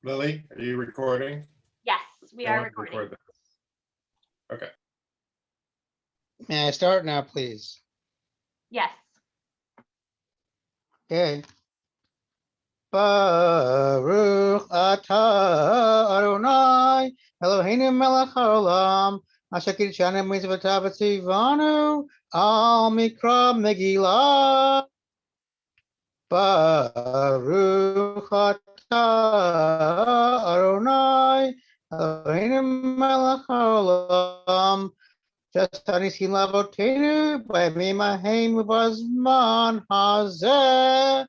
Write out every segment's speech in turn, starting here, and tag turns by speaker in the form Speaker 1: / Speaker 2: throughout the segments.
Speaker 1: Lily, are you recording?
Speaker 2: Yes, we
Speaker 1: I
Speaker 2: are
Speaker 1: want to
Speaker 2: recording.
Speaker 1: record this. Okay.
Speaker 3: May I start now, please?
Speaker 2: Yes.
Speaker 3: Okay. Baruch atah Adonai Eloheinu melech haolam asher kiddushanu mitzvotav v'tzivanu al mikra Megillah. Baruch atah Adonai Eloheinu melech haolam Shastanisim lavotenu b'yamim ubazman hazeh.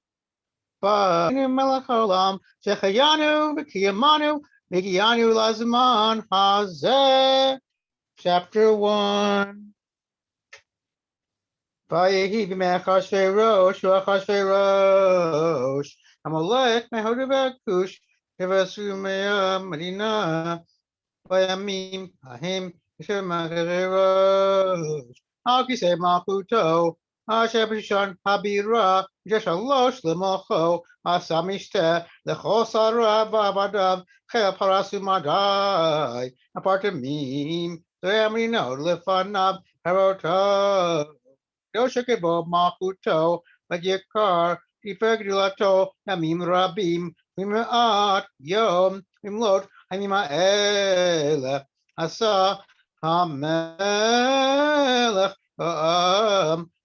Speaker 3: Ba'enu melech haolam shechayanu v'kiyamanu v'giyanu lazman hazeh. Chapter 1. Vayehi b'mei Achashverosh v'Achashverosh Amalek mehodu v'Kush k'vasu me'ah Medina b'yamim ha'hem Achashverosh al kisei malchuto asher b'shon habira shalosh lemocho asamishte lechol sarah b'abadav chel parasu madai apartamim le'amrino lefanav harotav Yoshekebo malchuto v'yekar tifegdilato yamim rabim v'me'at yom v'mlot hamim ha'eleh Asa Hamelech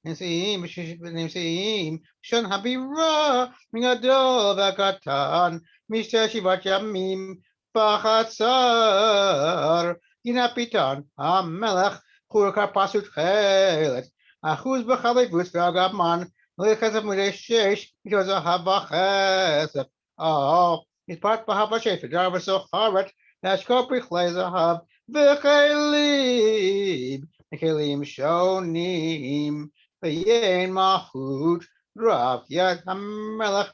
Speaker 3: Nisim Shon Habira Mingadol Vakatan Mishta Shivat Yamim Bachatzar Yinapitan Hamelech Churka Pasut Chelet Achuz B'chalevus V'agaman Lechesef Mudeshesh Mitoza Habachesef Oh, his part Bahabashet V'darva Socharet Ashkopri Chlezahav V'chelim shonim v'yein mahut rav yad hamelech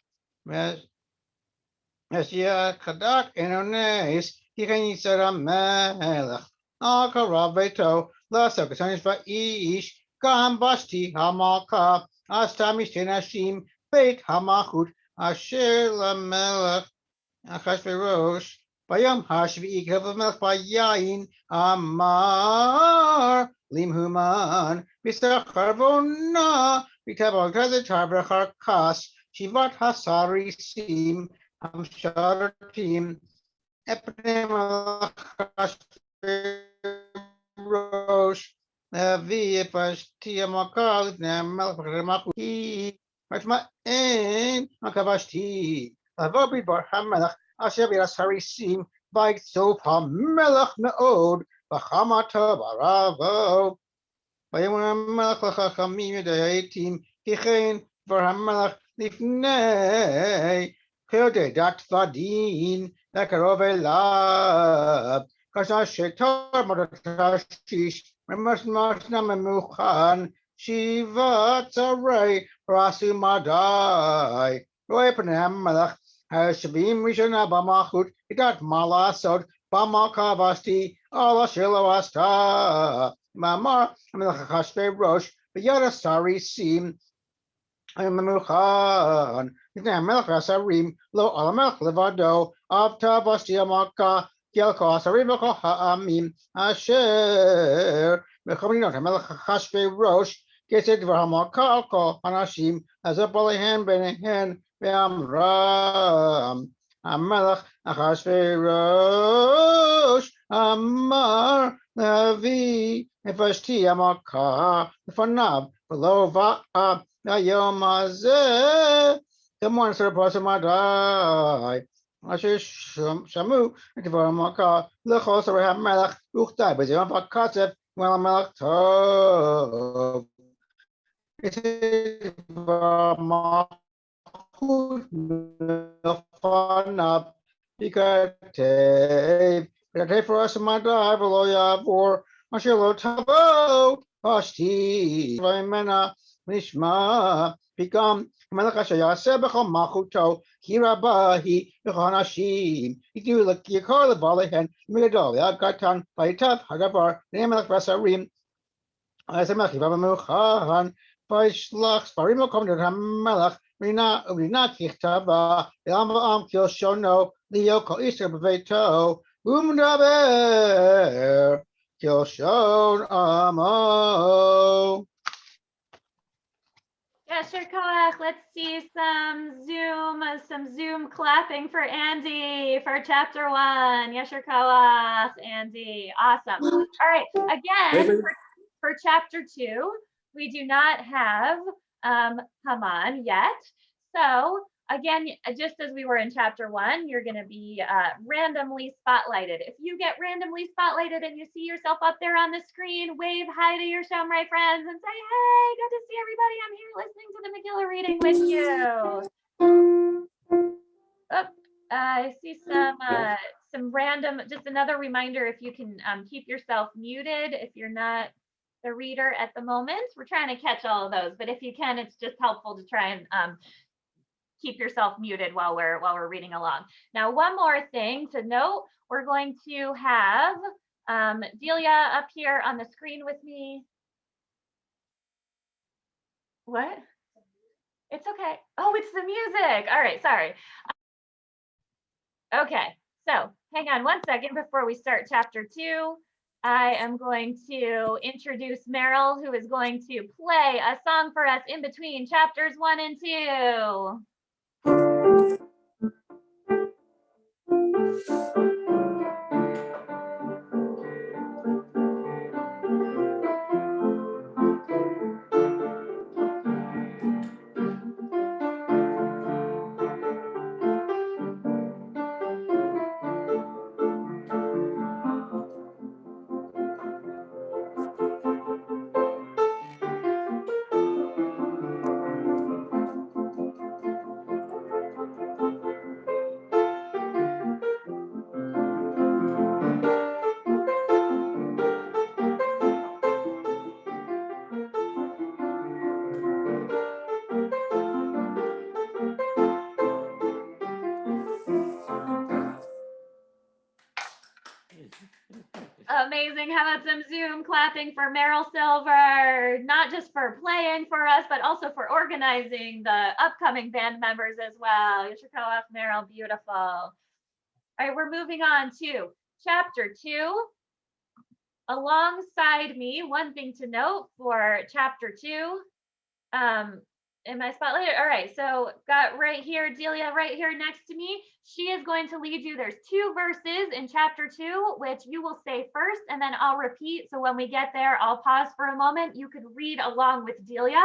Speaker 3: Meshia kadak enones yichen yisad hamelech al karav beito l'asok k'sonish va'ish gam bashti hamalka asta mishten hashim beit hamachut asher lamelech Achashverosh Bayam Hashvi Melech Bayayin Amar Limhuman Bisacharvona Vitabal Gazetar Bracharkas Shivat Hasari Sim Amsharatim Epnem Achashverosh Vi Pashtia Makal Melech Makuhi Matma'en Makavashti Avobi Bar Hamelech Asher Biras Harisim Bait Sof HaMelech Me'od V'chamato Baravo V'yemuna Melech L'chachamim Yedayim Kichein Var HaMelech Lifnei Chode Dat Vadin Lekarov Elav Kasha Shetar Modatashish Remasna Memuchan Shiva Tzarei Rasu Madai Roy Panem Melech Hashabim Rishona Bamachut, Idat Malasod, Bamakavasti, Allah Shiloasta, Mamar, Melachashve Rosh, Yada Sari Sim, Mamuchan, Melchasarim, Lo Alamelch Levado, Avta Bastia Maka, Yelko Asarivako Ha'amim, Asher, Mechaminot, Melchashve Rosh, Geset Vahamakal, Hanashim, as a Balihan Benehan. Ram Amalach Achashverosh Amar Navi Nefashti Amaka Fanav Belova Nayom Azeh the one sort of Pasamadai Asher Shamu Amaka Lechos Melach Uchtai Bezim Pakasef Well Melach Tov it is Fanav Pikatev for us my dive for Mashilo Tabo Pashti Vimena Nishma Pikam Malakashaya Sebachom Machuto Hirabahi Yohanashim Idu Lakikar the Balahan Migadol Agatan Paitav Hagabar Namelak Vasarim Asamaki Vamuhan Vaishlach Sparimo Kom to Hamalach Rina Kichtava Am Kilshono Leo kol isha b'veito, u'medaber kilshon amo.
Speaker 2: Yasher Koach, let's see some Zoom clapping for Andy for chapter 1. Yasher Koach, Andy, awesome. All right, again, for chapter 2, we do not have Haman yet. So again, just as we were in chapter 1, you're going to be randomly spotlighted. If you get randomly spotlighted and you see yourself up there on the screen, wave hi to your Shomrei friends and say, hey, good to see everybody. I'm here listening to the Megillah reading with you. Oh, I see some random, just another reminder, if you can keep yourself muted if you're not the reader at the moment. We're trying to catch all of those, but if you can, it's just helpful to try and keep yourself muted while we're reading along. Now, one more thing to note, we're going to have Delia up here on the screen with me. What? It's okay. Oh, it's the music. All right, sorry. Okay, so hang on one second before we start chapter 2. I am going to introduce Meryl, who is going to play a song for us in between chapters 1 and 2. Amazing. How about some Zoom clapping for Meryl Silver, not just for playing for us, but also for organizing the upcoming band members as well. Yasher Koach, Meryl, beautiful. All right, we're moving on to chapter 2. Alongside me, one thing to note for chapter 2, am I spotlighted? All right, so got right here, Delia right here next to me. She is going to lead you. There's 2 verses in chapter 2, which you will say first, and then I'll repeat. So when we get there, I'll pause for a moment. You could read along with Delia,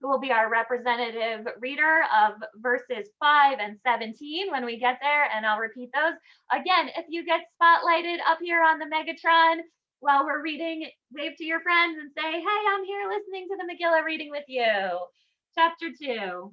Speaker 2: who will be our representative reader of verses 5 and 17 when we get there, and I'll repeat those. Again, if you get spotlighted up here on the Megatron while we're reading, wave to your friends and say, hey, I'm here listening to the Megillah reading with you. Chapter 2.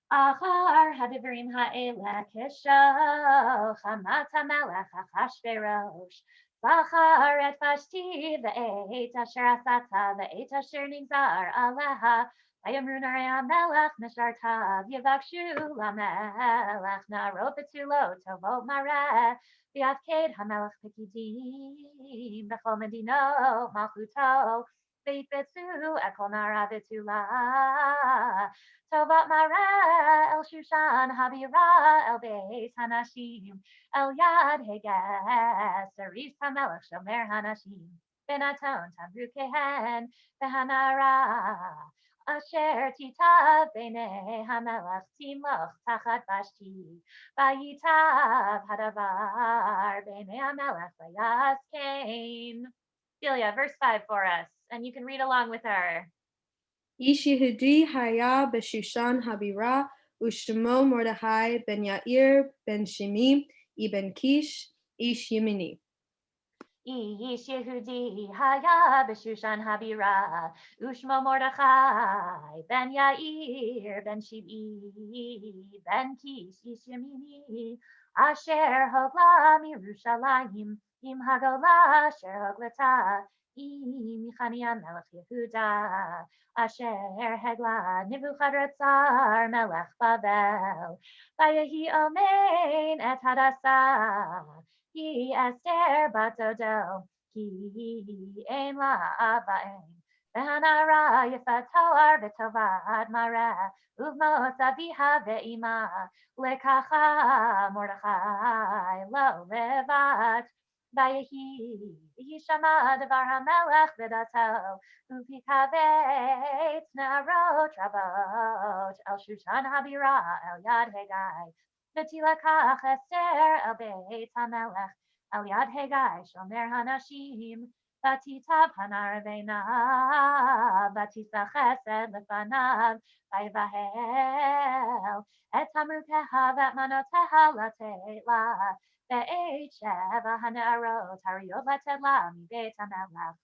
Speaker 2: Achar hadivrim ha'eleh kishel chamat hamelech Achashverosh zachar et Vashti ve'et asher asata ve'et asher nigzar aleha vayamru narei hamelech mishartav yivakshu lamelech naro betulo tovot mareh v'yafked hamelech pekidim b'chol medino malchuto ve'yitbetzu ekol nara betula Tovat Mara El Shushan Habira El Beit Hanashim El Yad Heges Saris Hamelech Shomer Hanashim Benaton Tamru Kehen Behanara Asher Titav Bene Hamelech Timloch Tachat Vashti Vayitav Hadavar Bene Hamelech Vayaskein. Delia, verse 5 for us, and you can read along with her.
Speaker 4: Ish Yehudi haya b'Shushan habira u'shemo Mordechai ben Yair ben Shimi ibn Kish ish Yemini.
Speaker 2: Ish Yehudi haya b'Shushan habira u'shemo Mordechai ben Yair ben Shimi ben Kish ish Yemini asher hogla mirushalayim im hagola asher hoglata im Michaniah melech Yehuda Asher hegla Nebuchadrezzar melech Bavel Vayehi omein et hadasa Hi Esther bat Dodo Ki ein la avain Vehanara Yifatoar Vetovad Mara Uvmos Aviha Ve'ima Lekacha Mordechai Lo Levat Vayehi Yishama Devar HaMelech V'dato Upikavet Narot Rabot El Shushan Habira El Yad Hegai V'tilakach Esther El Beit HaMelech El Yad Hegai Shomer Hanashim Batitav Hanaravena Batisa Chesed Lefanav Vayvahel Et Hamrukeha Vet Manoteha Latela Ve'et Sheva Hanarot Hariot Latela Mi Beit HaMelech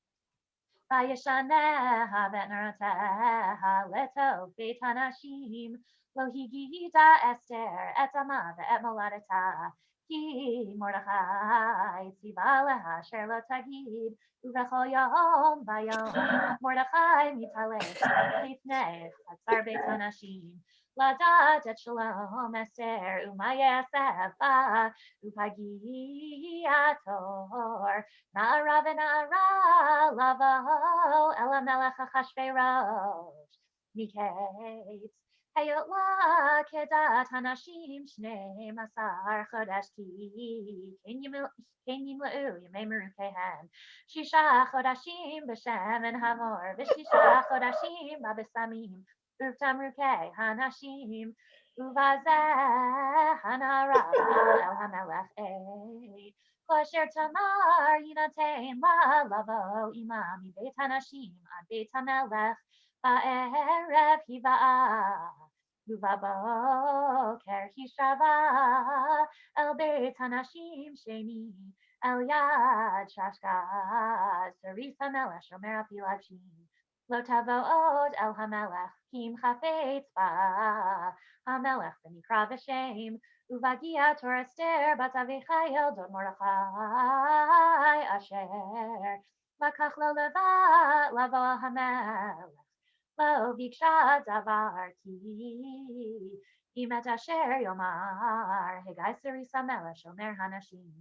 Speaker 2: Vayeshaneha Vet Naroteha Leto Beit Hanashim Lo Higida Esther Et Ama Ve'et Moladeta Ki Mordechai Tziva Leha Asher Lo Tagid Uvechol Yom Vayom Mordechai Mitalech Lifnei Chatzar Beit Hanashim Ladat Et Shalom Esther Umayasef Ba Upagi Ator Na'ara V'Na'ara Lavo El HaMelech Achashverosh Miketz Hayot La Kedat Hanashim Shnei Masar Chodesh Ki Ken Yimla'u Yemei Merukehen Shisha Chodashim B'Shem and Hamor V'Shisha Chodashim B'Besamim Uvtamrukei Hanashim Uvazeh Hanara El HaMelech Ei Kosher Tamar Yinatein La Lavo Imam Beit Hanashim Ad Beit HaMelech Ba'erev Hiva'a Uvaboker Hishava El Beit Hanashim Sheni El Yad Shashka Saris HaMelech Shomer Apilachim Lo Tavo'od El HaMelech Kim Chafetz Ba HaMelech V'nikra V'Shem Uvagia Tor Esther Bat Avichayel Dod Mordechai Asher Vakach Lo Levat Lavo HaMelech Lo Viksha Davar Ki Imet Asher Yomar Hegai Saris HaMelech Shomer Hanashim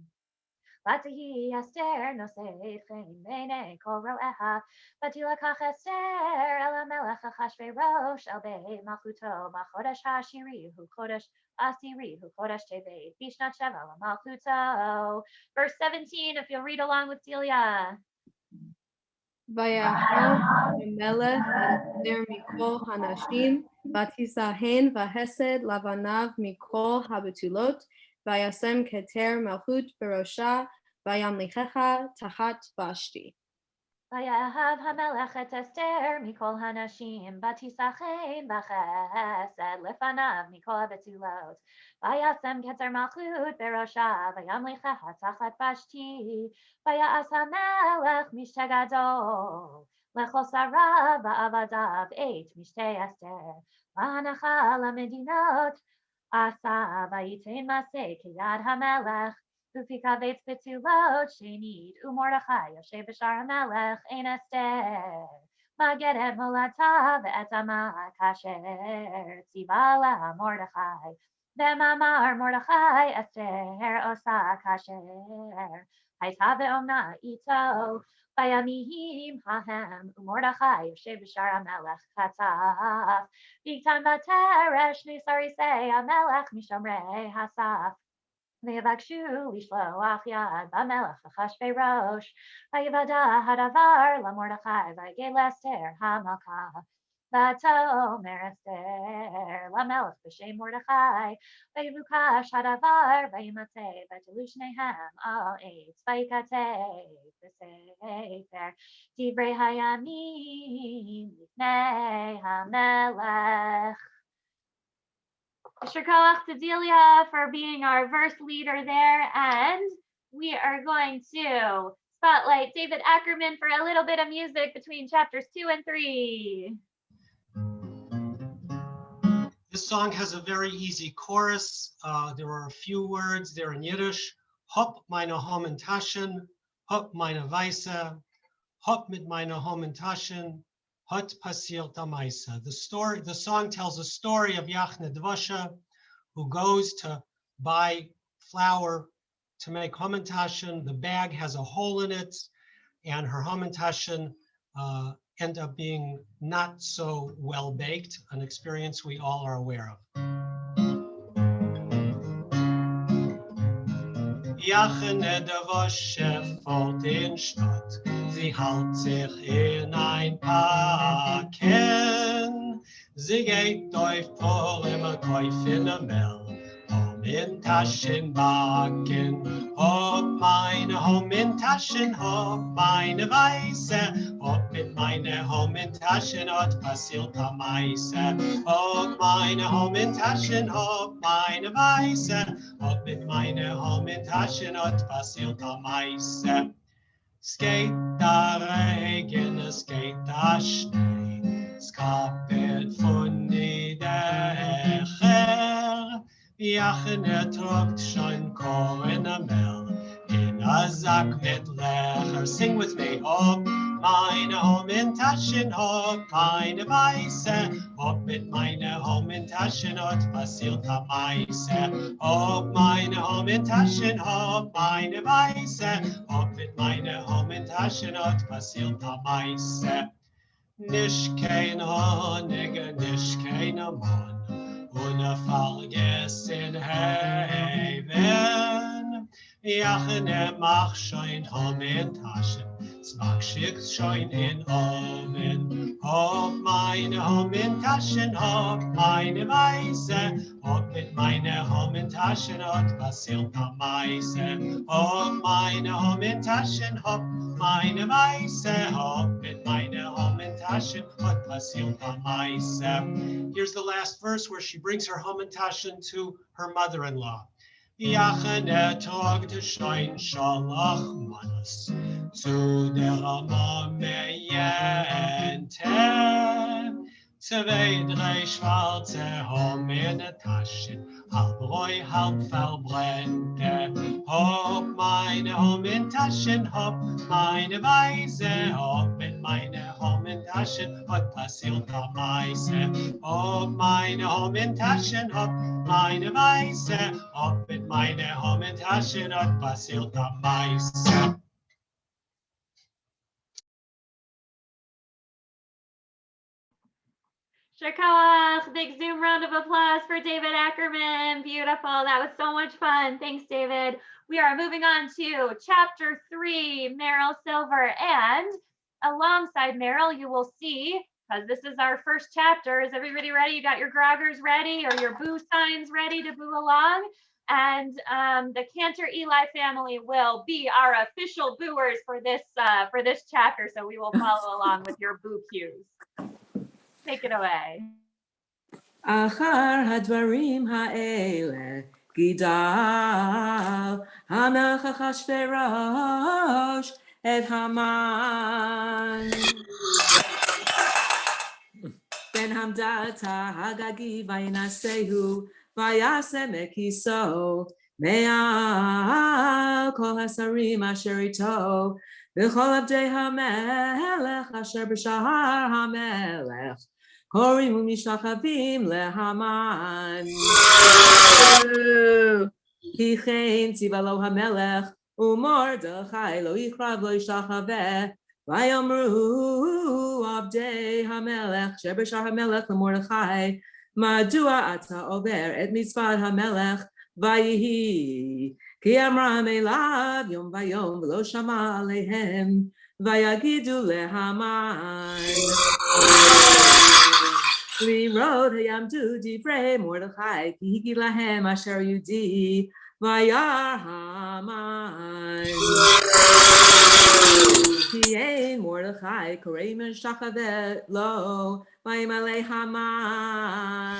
Speaker 2: Vatihi Esther Nosei Chen Bene Kol Ro'eha Vatilakach Esther El HaMelech Achashverosh El Beit Malchuto B'chodesh HaShiri Hu Chodesh Asiri Hu Chodesh Tevet Bishnat Sheva Malchuto. Verse 17, if you'll read along with Delia.
Speaker 4: Vayahal HaMelech Esther Mikol Hanashim Vatisahen Vahesed Lavanav Mikol Habetulot Vayasem Keter Malchut Berosha Vayamlichecha Tachat Vashti.
Speaker 2: Vayahav HaMelech et Esther Mikol Hanashim Batisachen Vachesed Lefanav Mikol Habetulot Vayasem Keter Malchut Berosha Vayamlichecha Tachat Vashti Vayas HaMelech Mishte Gadol Lechol Sarav Va'avadav Eit Mishte Esther V'hanacha LaMedinot Asa Vayitain Maseh Kiyad HaMelech Ufikavetz Betulot Shenid Umordechai Yoshev B'Shar HaMelech Ein Esther Mageret Molata Ve'etama Kasher Tziva Leha Mordechai Ve'mamar Mordechai Esther Osa Kasher Haita Ve'omna Ito Vayamihim Hahem Umordechai Yoshev B'Shar HaMelech Katzaf Bigtan Bateresh Nisarisei HaMelech Mishomrei Hasaf Ve'yavakshu lishloach yad b'melech Achashverosh Vayivada hadavar laMordechai Vayigel Esther hamalka V'atomer Esther lamelech b'shem Mordechai Vayivukash hadavar Vayimatei V'tilu shnehem al eitz Vayikatei v'sefer Divrei hayamim lifnei hamelech. Yasher koach to Delia for being our verse leader there, and we are going to spotlight David Ackerman for a little bit of music between chapters 2 and 3.
Speaker 5: This song has a very easy chorus. There are a few words there in Yiddish. Hop meine Homen Taschen, hop meine Weisse, hop mit meine Homen Taschen, hot passiert am Meise. The song tells a story of Yachne Dvosha, who goes to buy flour to make Homen Taschen. The bag has a hole in it, and her Homen Taschen end up being not so well baked, an experience we all are aware of. Jachene de Wosche vor den Stadt, sie hält sich in ein Packen. Sie geht auf Purim, kaufen eine Mel, in Taschen backen. Ob meine in Taschen, ob meine Weiße, ob mit meine in Taschen, hat passiert am Meise. Ob meine in Taschen, ob meine Weiße, ob mit meine in Taschen, hat passiert am Meise. Es geht da Regen, es geht da Schnee, es kappelt von die Dächer. Jachene trockt schon Korn am Mel, in a Sack mit Lecher. Sing with me. Ob meine in Taschen, ob meine Weiße, ob mit meine in Taschen, hat passiert am Meise. Ob meine in Taschen, ob meine Weiße, ob mit meine in Taschen, hat passiert am Meise. Nicht kein Honig, nicht kein Mann, ohne vergessen Heaven. Jachene mach schon in Taschen, Smack schickt schon in Oven. Ob meine in Taschen, ob meine Weiße, ob mit meine in Taschen, hat passiert am Meise. Ob meine in Taschen, ob meine Weiße, ob mit meine in Taschen, hat passiert am Meise. Here's the last verse where she brings her in Taschen to her mother-in-law. Jachene trog de schein Schalach Mannes zu der Mame Jente. Zwei, drei schwarze in der Taschen, halb reu, halb verbrennte. Ob meine in Taschen, ob meine Weiße, ob mit meine in Taschen, hat passiert am Meise. Ob meine in Taschen, ob meine Weiße, ob mit meine in Taschen, hat passiert am Meise.
Speaker 2: Shakawach, big Zoom round of applause for David Ackerman. Beautiful. That was so much fun. Thanks, David. We are moving on to chapter 3, Meryl Silver. And alongside Meryl, you will see, because this is our first chapter, is everybody ready? You got your groggers ready or your boo signs ready to boo along? And the Cantor Eli family will be our official booers for this chapter. So we will follow along with your boo cues. Take it away.
Speaker 6: אחר הדברים האלה גידל המלך אחשוורוש את המן. בן המדתה הגגי וינשאהו ויעשה מכיסו מעל כל השרים אשר איתו וכל עבדי המלך אשר בשער המלך קוראים ומשתחווים להמן. כי כן ציווה לו המלך ומרדכי לא יקרב לא ישתחווה ויאמרו עבדי המלך שבשער המלך למרדכי מדוע אתה עובר את מצוות המלך ויהי כי אמרם אליו יום ויום ולא שמע עליהם ויגידו להמן לראות יעמדו דברי מרדכי כי הגיד להם אשר יהודי וירא המן כי אין מרדכי קורא משתחווה לו וימלא המן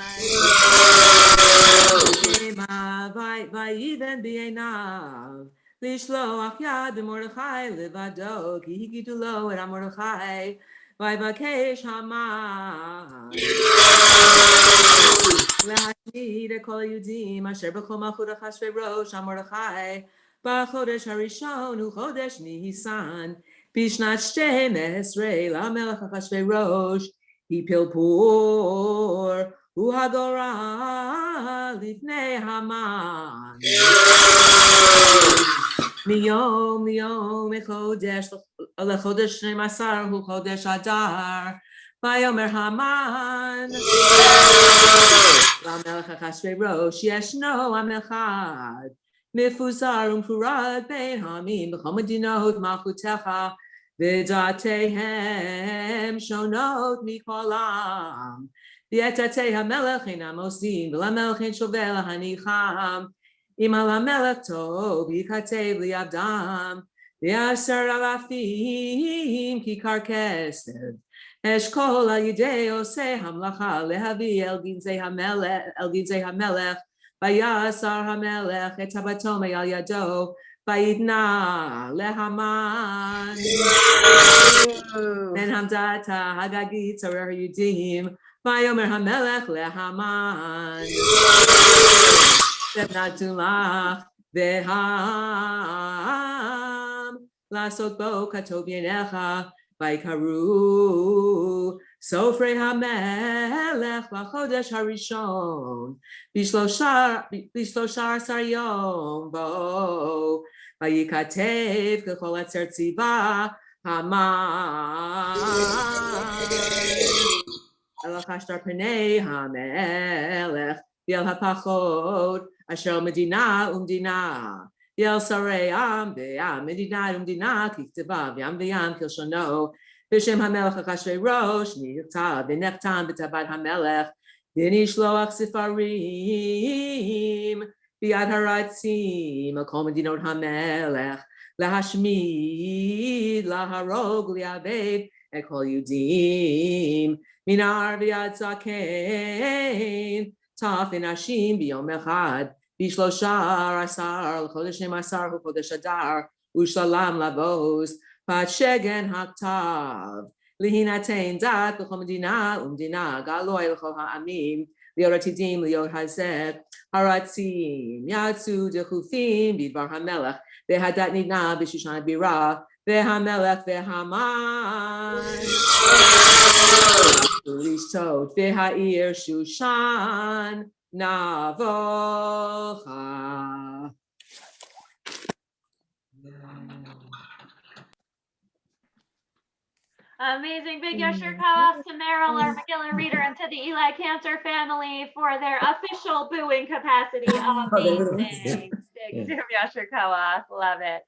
Speaker 6: ויבן בעיניו לשלוח יד במרדכי לבדו כי הגידו לו את מרדכי ויבקש המן להשמיד את כל היהודים אשר בכל מלכות אחשוורוש מרדכי בחודש הראשון הוא חודש ניסן בשנת 12 למלך אחשוורוש הפיל פור הוא הגורל לפני המן מיום מחודש לחודש 12 הוא חודש אדר. ויאמר המן למלך אחשוורוש ישנו עם אחד מפוזר ומפורד בין העמים בכל מדינות מלכותך ודעותיהם שונות מכל עם. ואת דעתי המלך אינם עושים ולמלך אין שווה להניחם. אם על המלך טוב ייכתב לידם 10,000 כיכר כסף אשכול על ידי עושה המלאכה להביא אל גנזי המלך ויסר המלך את הבתומי על ידו ויתנה להמן בין המדתה הגגית צורר היהודים ויאמר המלך להמן נתנו לך והעם לעשות בו כטוב בעיניך ויקראו סופרי המלך בחודש הראשון ב13 יום בו וייכתב ככל אשר ציווה המן אל חשת פני המלך ואל הפחות אשר מדינה ומדינה ואל שרי עם ועם מדינה ומדינה ככתבה ועם ועם כלשונו בשם המלך אחשוורוש נכתב ונחתם בטבעת המלך ונשלוח ספרים ביד הרצים על כל מדינות המלך להשמיד להרוג ולאבד את כל יהודים מנער ועד זקן טף ונשים ביום אחד ב13 לחודש 12 הוא חודש אדר ושלם לבוז פת שגן הכתב להינתן דת בכל מדינה ומדינה גלוי לכל העמים להיות עתידים להיות הזה הרצים יצאו דחופים בדבר המלך והדת ניתנה בשושן הבירה והמלך והמן לשתות והעיר שושן נבוכה.
Speaker 2: Amazing. Big Yasher Kawaf to Meryl, our Megillah reader, and to the Eli Cantor family for their official booing capacity. Amazing. Big Yasher Kawaf. Love it.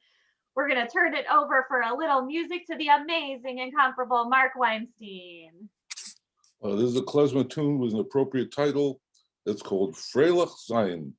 Speaker 2: We're going to turn it over for a little music to the amazing, incomparable Mark Weinstein.
Speaker 7: This is a klezmer tune with an appropriate title. It's called Freilach Zion.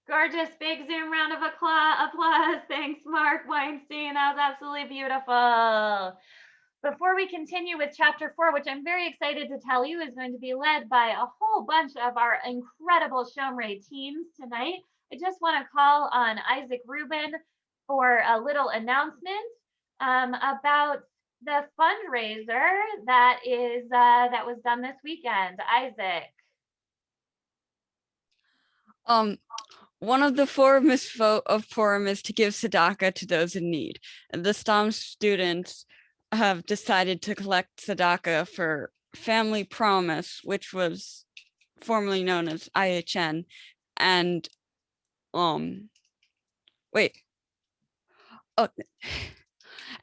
Speaker 2: Gorgeous. Big Zoom round of applause. Thanks, Mark Weinstein. That was absolutely beautiful. Before we continue with chapter 4, which I'm very excited to tell you is going to be led by a whole bunch of our incredible Shomrei teams tonight, I just want to call on Isaac Rubin for a little announcement about the fundraiser that was done this weekend. Isaac.
Speaker 8: One of the 4 mitzvot of Purim is to give tzedakah to those in need. And the STOM students have decided to collect tzedakah for Family Promise, which was formerly known as IHN. And Oh,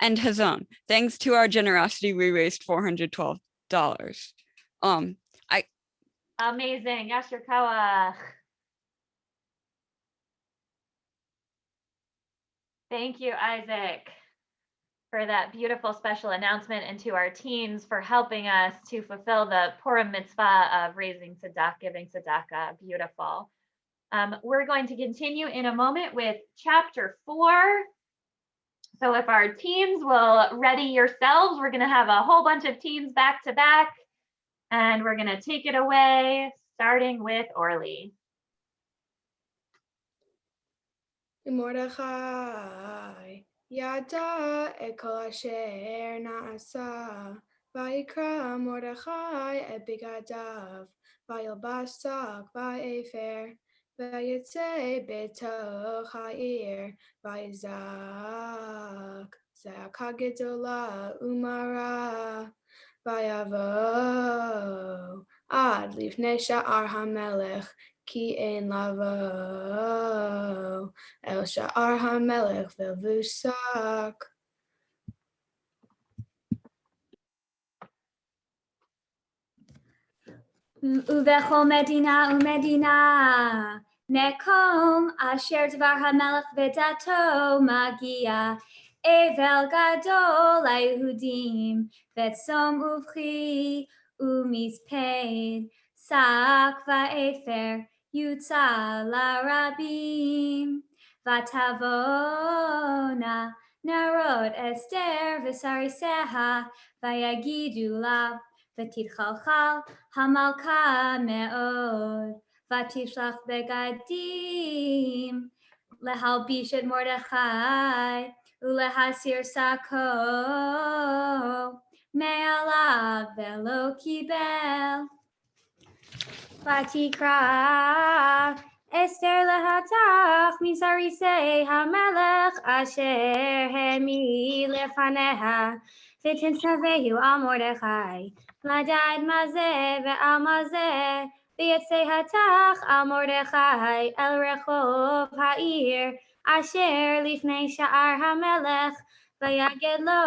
Speaker 8: and Hazon. Thanks to our generosity, we raised $412.
Speaker 2: Amazing. Yasher Koach. Thank you, Isaac, for that beautiful special announcement, and to our teens for helping us to fulfill the Purim mitzvah of raising tzedakah, giving tzedakah. Beautiful. We're going to continue in a moment with chapter 4. So if our teens will ready yourselves, we're going to have a whole bunch of teens back to back, and we're going to take it away, starting with Orly.
Speaker 4: Mordechai yada et kol asher na'asa vayikra Mordechai et bigadav vayilbasak vayefer vayetze betoch ha'ir vayizak zaka gedola umara vayavo ad lifnei sha'ar hamelech ki ein lavo El Sha'ar HaMelech Ve'Vusak.
Speaker 9: Uvechol Medina Umedina Nekom Asher Dvar HaMelech Ve'dato Magia Evel Gadol LaYehudim Ve'tzom Uvchi Umispeid Sak Va'efer Yutza LaRabim Vatavona Narod Esther V'Sariseha Vayagidu La V'Titchalchal Hamalka Me'od Vatishlach Begadim Lehalbish et Mordechai Ulehasir Sako Me'alav Velo Kibel Vatikra Esther lehatach misarisei hamelech asher hemi lefaneha v'tinsavehu al Mordechai ladad mazeh ve'al mazeh v'yetzei hatach al Mordechai el rechov ha'ir asher lifnei sha'ar hamelech v'yaged lo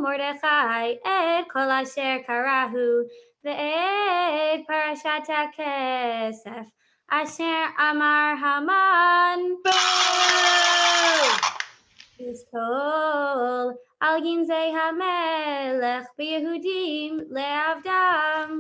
Speaker 9: Mordechai et kol asher karahu ve'et parashat HaKesef Asher Amar Haman Yiskol Al Ginzei HaMelech B'Yehudim Le'avdam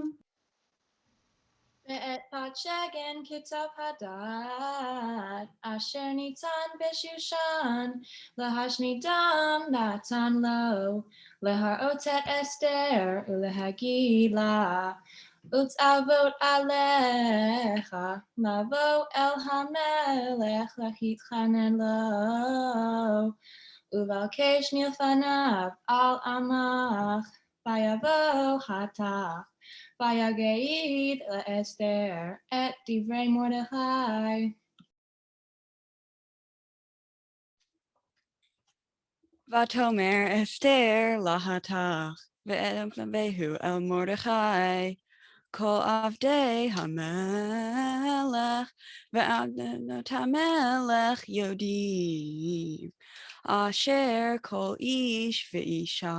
Speaker 10: Ve'et Patshegen Kitav Hadad Asher Nitan Beshushan Lahashnidam Natan Lo Leharotet Esther Ulehagila Utz avot alecha, lavo el hamelech, lachitchanen lo, uvalkesh milfanav al amach, vayavo hatach, vayageid le'Esther et divrei Mordechai.
Speaker 8: Vatomer Esther lahatach ve'ehu el Mordechai. Kol avdei hamelech ve'adnot hamelech yodim asher kol ish ve'isha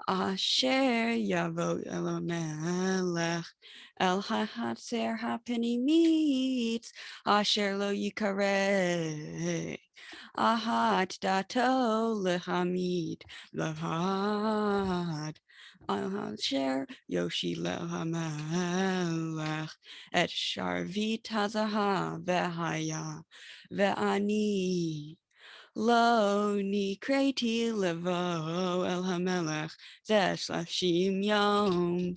Speaker 8: asher yavod el hamelech el ha'hatzer ha'penimit asher lo yikareh ahat dato lehamid levad Asher Yoshi Lehamelech et Sharvit Hazaha Vehaya Ve'ani Lo Nikreti Levo El Hamelech Zesh Lashim Yom.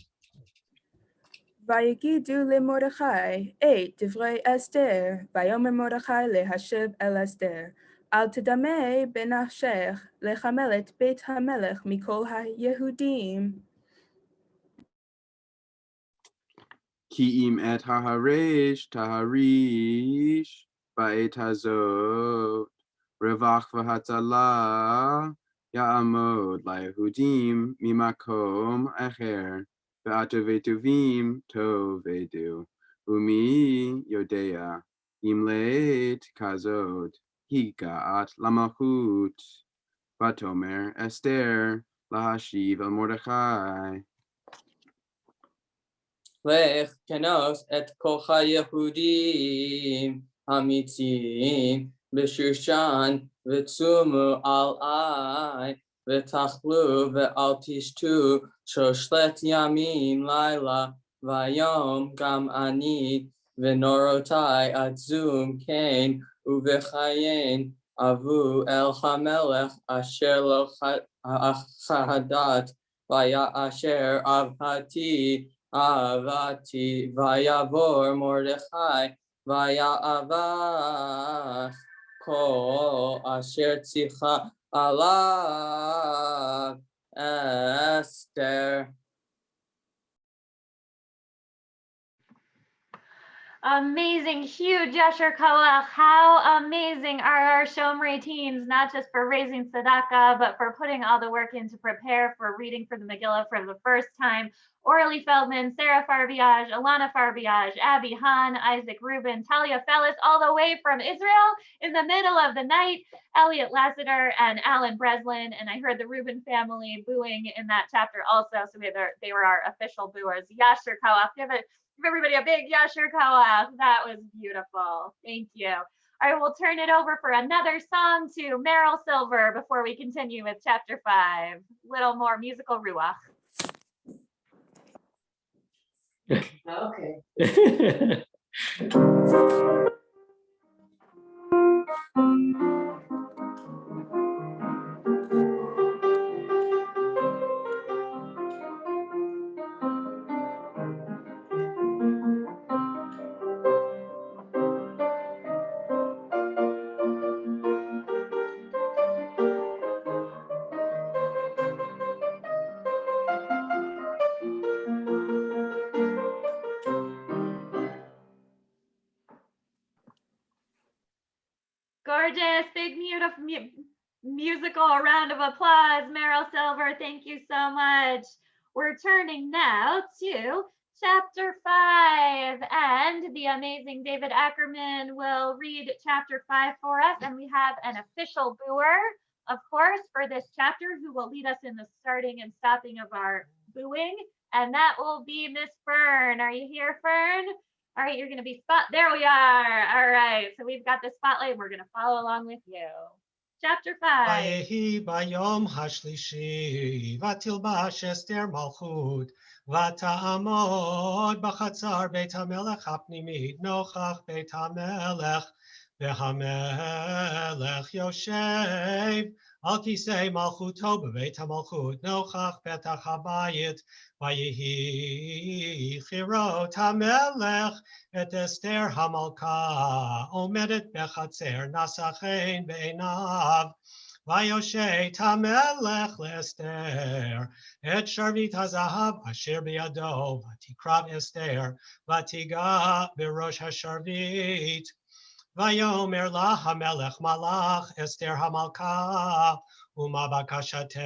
Speaker 11: Vayigidu le Mordechai, et divrei Esther, vayomer Mordechai lehashiv el Esther, al tedameh benachshech lechamelet beit hamelech mikol ha-Yehudim.
Speaker 12: Ki im et taharish, ba'et hazot, revach v'hatzalah, ya'amod la'Yehudim mimakom acher, ve'atu v'tuvim tov vedu, umi yodea, im leit kazot, הגעת למלכות. ותאמר אסתר להשיב אל מרדכי.
Speaker 13: לך כנוס את כל היהודים האמיצים בשושן וצומו עלי ותאכלו ואל תשתו 3 ימים לילה ויום גם אני ונורותיי עצום כן ובחיין אבו אל המלך אשר לא חדת ויאשר אהבתי ויעבור מרדכי ויאבך כל אשר ציווה עליו אסתר.
Speaker 2: Amazing, huge Yasher Koach. How amazing are our Shomrei teens, not just for raising tzedakah, but for putting all the work in to prepare for reading for the Megillah for the first time. Orly Feldman, Sarah Farbiage, Alana Farbiage, Abby Hahn, Isaac Rubin, Talia Fellis, all the way from Israel in the middle of the night, Elliot Lassiter and Alan Breslin. And I heard the Rubin family booing in that chapter also. So they were our official booers. Yasher Koach. Give everybody a big Yasher Koach. That was beautiful. Thank you. All right, we'll turn it over for another song to Meryl Silver before we continue with chapter 5. Little more musical ruach.
Speaker 13: Okay.
Speaker 2: Gorgeous, big musical round of applause, Meryl Silver. Thank you so much. We're turning now to chapter 5, and the amazing David Ackerman will read chapter 5 for us. And we have an official booer, of course, for this chapter who will lead us in the starting and stopping of our booing. And that will be Miss Fern. Are you here, Fern? All right, you're going to be there we are. All right, so we've got the spotlight and we're going to follow along with you. Chapter 5.
Speaker 5: ויהי ביום השלישי, ותלבש אסתר מלכות, ותעמוד בחצר בית המלך הפנימית, נוכח בית המלך, והמלך יושב על כיסא מלכותו בבית המלכות, נוכח פתח הבית, ויהי חירות המלך את אסתר המלכה, עומדת בחצר, נשא חן בעיניו, ויושט המלך לאסתר את שרביט הזהב אשר בידו, ותקרב אסתר, ותיגע בראש השרביט. ויאמר לה המלך מלך אסתר המלכה, ומה בקשתך?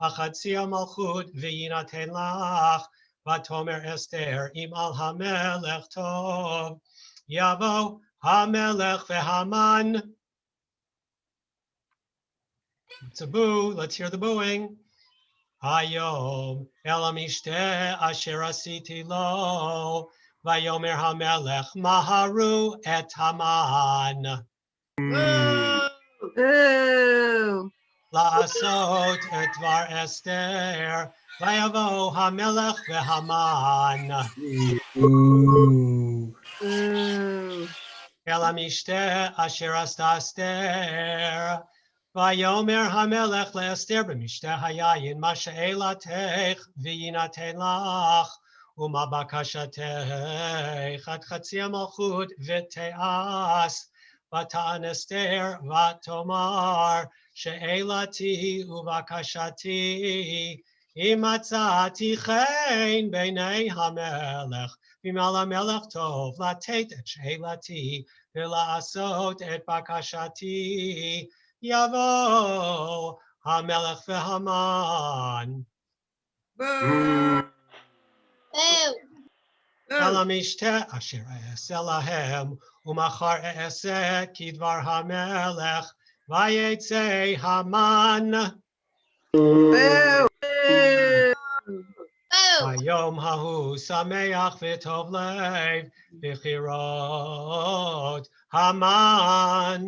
Speaker 5: החצי המלכות ויינתן לך. ותאמר אסתר, אם על המלך טוב, יבוא המלך והמן. It's a boo. Let's hear the booing. היום אל המשתה אשר עשיתי לו, ויאמר המלך מהרו את המן. לעשות את דבר אסתר, ויבוא המלך והמן. אל המשתה אשר עשתה אסתר, ויאמר המלך לאסתר במשתה היין, מה שאלתך ויינתן לך, ומה בקשתך? עד חצי המלכות ותעש. ותען אסתר ותאמר, שאלתי ובקשתי, אם מצאתי חן בעיני המלך, ואם על המלך טוב, לתת את שאלתי ולעשות את בקשתי, יבוא המלך והמן. אל המשתה אשר אעשה להם, ומחר אעשה כדבר המלך, ויצא המן. היום ההוא שמח וטוב לב, בחירות המן.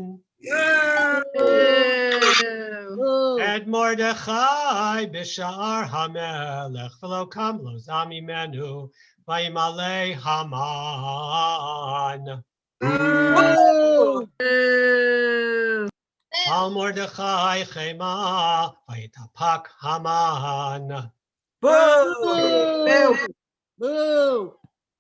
Speaker 5: את מרדכי בשער המלך, ולא קם לו זע ממנו, וימלא המן. על מרדכי חמה, ויתאפק המן.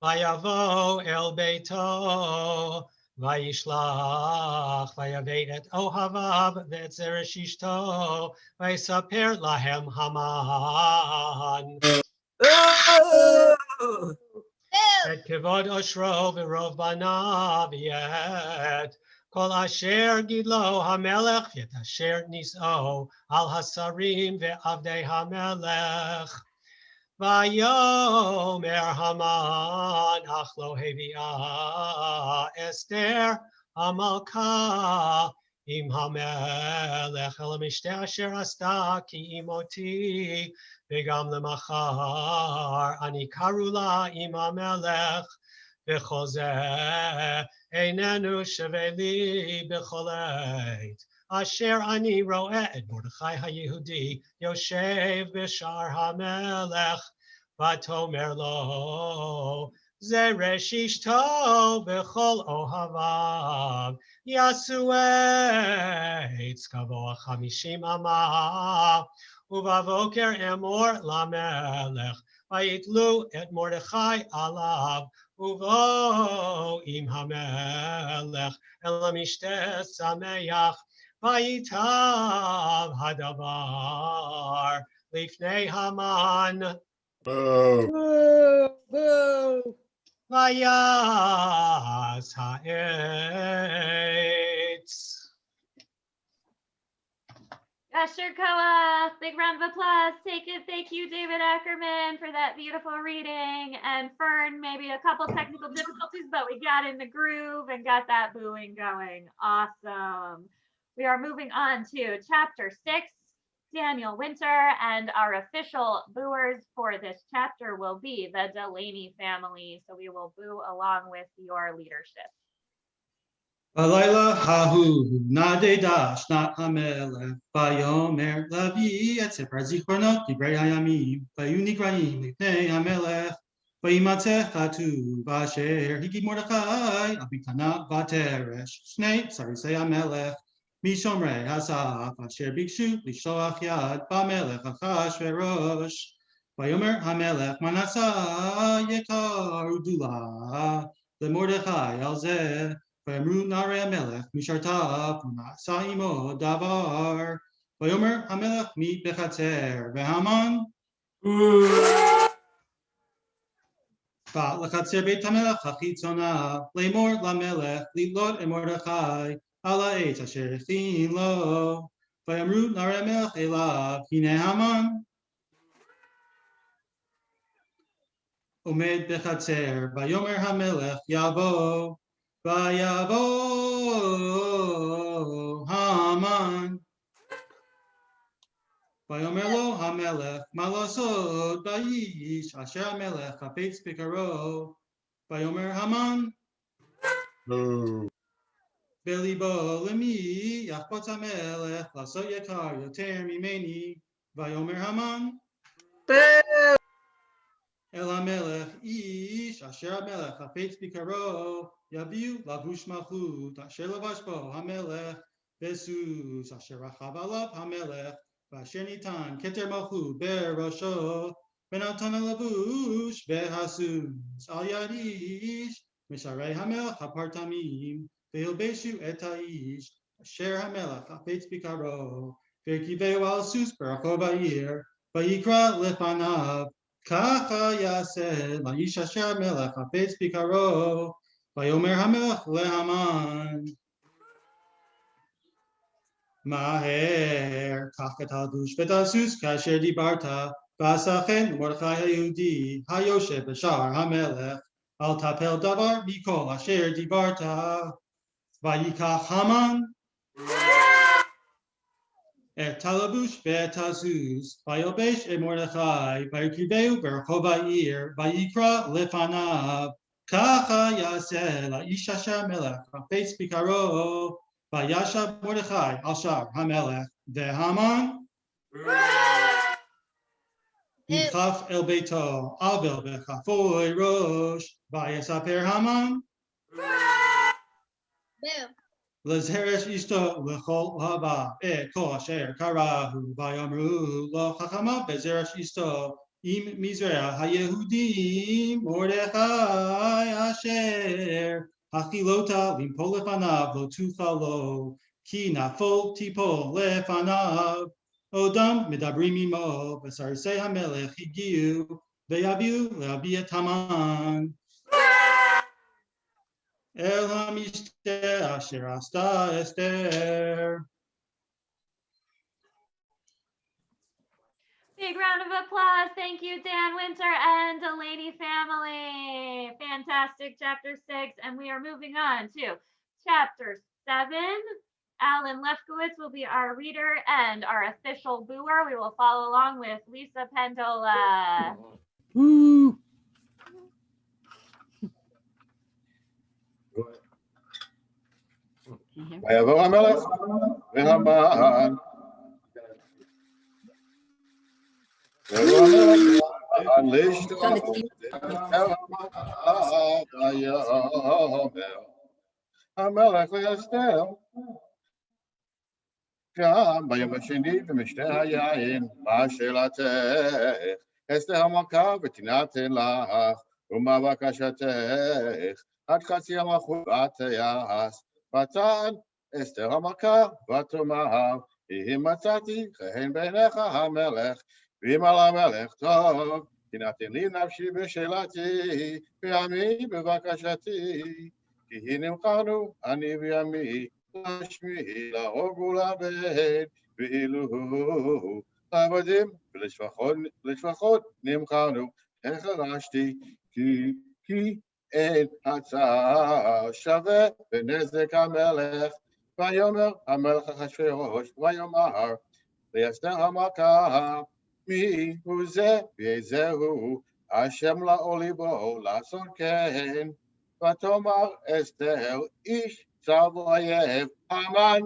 Speaker 5: ויבוא אל ביתו, וישלח, ויבא את אוהביו ואת זרש אשתו, ויספר להם המן. את כבוד עושרו ורוב בניו, ואת כל אשר גידלו המלך, ואת אשר נישאו על השרים ועבדי המלך. ויאמר המן, אך לא הביאה אסתר המלכה עם המלך אל המשתה אשר עשתה, כי אימותי, וגם למחר אני קראו לה עם המלך, וכל זה איננו שווה לי בכל עת, אשר אני רואה את מרדכי היהודי יושב בשער המלך, ותאמר לו זרש אשתו וכל אוהביו, יעשו עץ גבוה 50 אמה, ובבוקר אמור למלך, ויתלו את מרדכי עליו, ובוא עם המלך אל המשתה שמח, ויטב הדבר לפני המן. ויעש העץ.
Speaker 2: Yasher Koach, big round of applause. Take it. Thank you, David Ackerman, for that beautiful reading. And Fern, maybe a couple technical difficulties, but we got in the groove and got that booing going. Awesome. We are moving on to chapter 6, Daniel Winter, and our official booers for this chapter will be the Delaney family. So we will boo along with your leadership.
Speaker 14: Alayla hahu nadeda shnat hamelech vayomer lavi et sefer zichronot divrei hayamim vayunikraim lifnei hamelech vayimatzeh chatuv asher higi Mordechai abitana vateresh shnei sarisei hamelech mishomrei hasaf asher bikshu lishoach yad bamelech achashverosh vayomer hamelech manasa yekar udula leMordechai al zeh V'amru narei hamelech mishartav v'na'asa imo davar. V'yomer hamelech mi bechatzer v'haman v'lechatzer beit hamelech hachitzona le'mor lamelech litlot Mordechai ala eitz asher echin lo. V'amru narei hamelech elav hine haman omed bechatzer. V'yomer hamelech yavo Vayavo Haman Vayomer lo hamelech malasod vayish asher hamelech hafetz bikaro. Vayomer Haman belibo lemi yachpotz hamelech lasot yakar yoter mimeni. Vayomer Haman El hamelech ish asher hamelech hafetz bikaro. Yaviu lavush malchut asher lavash bo hamelech besus asher rachav alav hamelech v'asher nitan keter malchut berosho v'natan lavush behasus al yad ish misharei hamelech hapartamim ve'ilbeshu et ha'ish asher hamelech hafetz bikaro v'kiveu al sus berachov ha'ir v'yikra lefanav kacha yaseh la'ish asher hamelech hafetz bikaro. Vayomer hamelech lehaman maher kachet hadush v'tasus kasher dibarta v'asachen Mordechai hayehudi hayoshev b'shar hamelech אל תפל דבר מכל אשר דיברת. ויקח המן את הלבוש ואת הסוס, וילבש את מרדכי, ויקרבהו ברחוב העיר, ויקרא לפניו. ככה יעשה לאיש אשר המלך חפץ ביקרו, וישב מרדכי על שער המלך, והמן נדחף אל ביתו, אבל וכפוי ראש, ויספר המן לזרש אשתו ולכל הבא את כל אשר קראו, ויאמרו לו חכמיו בזרש אשתו, אם מזרע היהודים מרדכי אשר הכילותה לנפול לפניו לא תוכל לו, כי נפול תיפול לפניו. עודם מדברים עמו, וסרסי המלך הגיעו, ויביאו להביא את המן אל המשתה אשר עשתה אסתר.
Speaker 2: Big round of applause. Thank you, Dan Winter and Delaney family. Fantastic, chapter 6. And we are moving on to chapter 7. Alan Lefkowitz will be our reader and our official booer. We will follow along with Lisa Pendola.
Speaker 7: Woo! ויבוא המלך והמן. ויבוא המלך והמן לאשתו ויאמר המלך לאסתר. גם ביום השני במשתה היין, מה שאלתך? אסתר המלכה ותינתן לך, ומה בקשתך? עד חצי המלכות ותיעש. ותען אסתר המלכה ותאמר, אם מצאתי חן בעיניך המלך, ואם על המלך טוב, תינתן לי נפשי בשאלתי, ועמי בבקשתי, כי הנה נמכרנו אני ועמי, להשמיע להרוג ולאבד, ואילו לעבדים ולשפחות נמכרנו, החרשתי, כי אין הצעה שווה בנזק המלך. ויאמר המלך אחשוורוש, ויאמר לאסתר המלכה, מי הוא זה ואיזהו השם לאו ליבו לעשות כן? ותאמר אסתר, איש צב אויב המן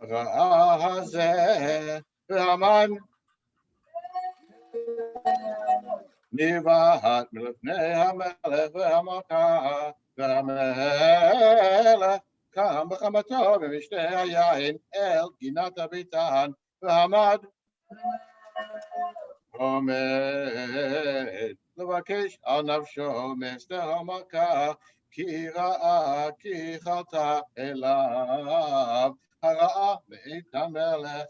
Speaker 7: ראה הזה, והמן נבהת מלפני המלך והמלכה, והמלך קם בחמתו במשתה היין אל גינת הביתן, ועמד עומד לבקש על נפשו מאסתר המלכה, כי ראה כי חלתה אליו הרעה מאת המלך,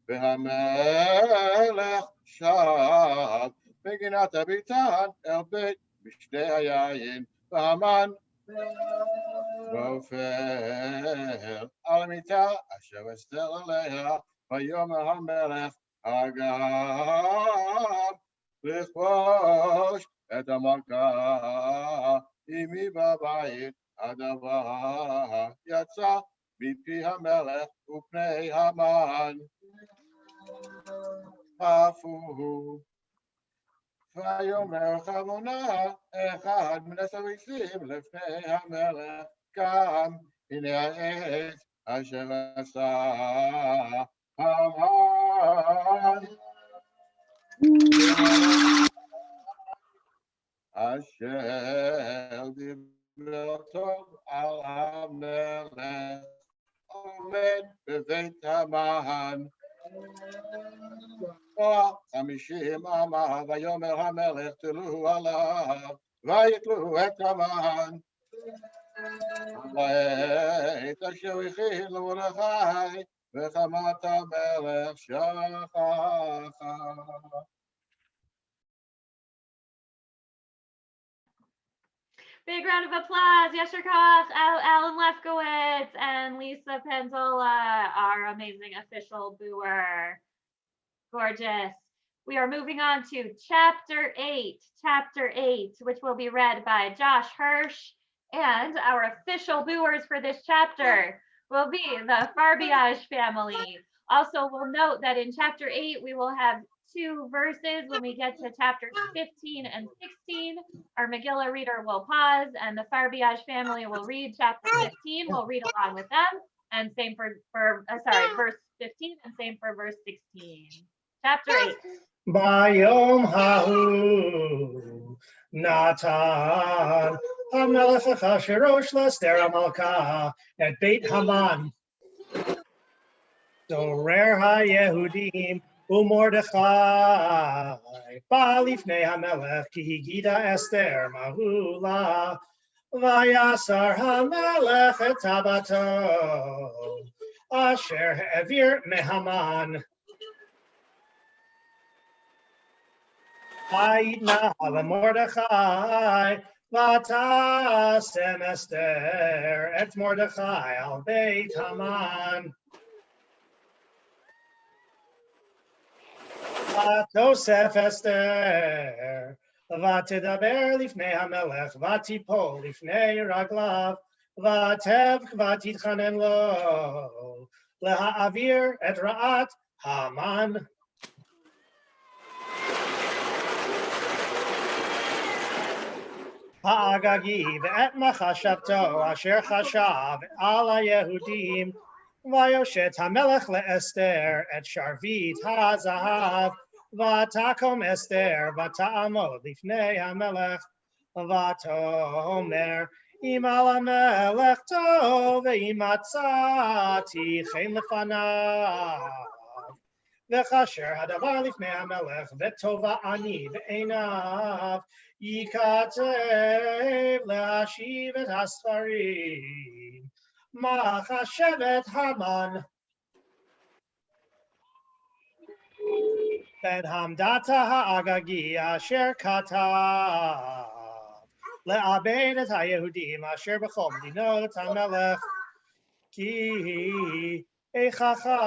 Speaker 7: והמלך שב בגינת הביתן אל בית משתה היין, והמן נופל על המיטה אשר אסתר עליה, ויאמר המלך הגם לכבוש את המלכה, אמי בבית הדבר יצא מפי המלך ופני המן חפו. ויאמר חבונה אחד מן הסריסים לפני המלך, קם הנה העץ אשר עשה המן, אשר דיבר טוב על המלך, עומד בבית המן. 50 אמה, ויאמר המלך תלו עליו, ויתלו את המן. ואת אשר הכין למרדכי, וחמת המלך שכחה.
Speaker 2: Big round of applause. Yasher Koach, Alan Lefkowitz, and Lisa Pendola, our amazing official booer. Gorgeous. We are moving on to chapter 8, which will be read by Josh Hirsch. And our official booers for this chapter will be the Farbiage family. Also, we'll note that in chapter 8, we will have 2 verses. When we get to chapters 15 and 16, our Megillah reader will pause and the Farbiage family will read chapter 15. We'll read along with them. And same for verse 15 and same for verse 16. Chapter 8.
Speaker 15: Bayom Hahu Natan HaMelech Achashverosh l'Esther HaMalka et Beit Haman Dorer HaYehudim uMordechai Ba'alifnei HaMelech ki higida Esther Mahula Vayasar HaMelech et Tabato Asher Ha'avir meHaman Hayidna ala Mordechai, vatasem Esther et Mordechai al Beit Haman. Vatosef Esther, vatidaber lifnei hamelech, vatipol lifnei raglav, vatevk vatitchanen lo, lehaavir et ra'at Haman. Ha'agagi ve'et machashavto asher chashav ala Yehudim vayoshet hamelech le'Esther et sharvit ha'zahav vatakom Esther vata'amod lifnei hamelech vatomer im al hamelech tov ve'im atzati chen lefanav v'chasher hadavar lifnei hamelech v'tova ani ve'einav Yikatev le'ashiv et hasfarim machashevet Haman ben hamdata ha'agagi asher katav le'abed et ha'yehudim asher b'chol medinot hamelech ki eichacha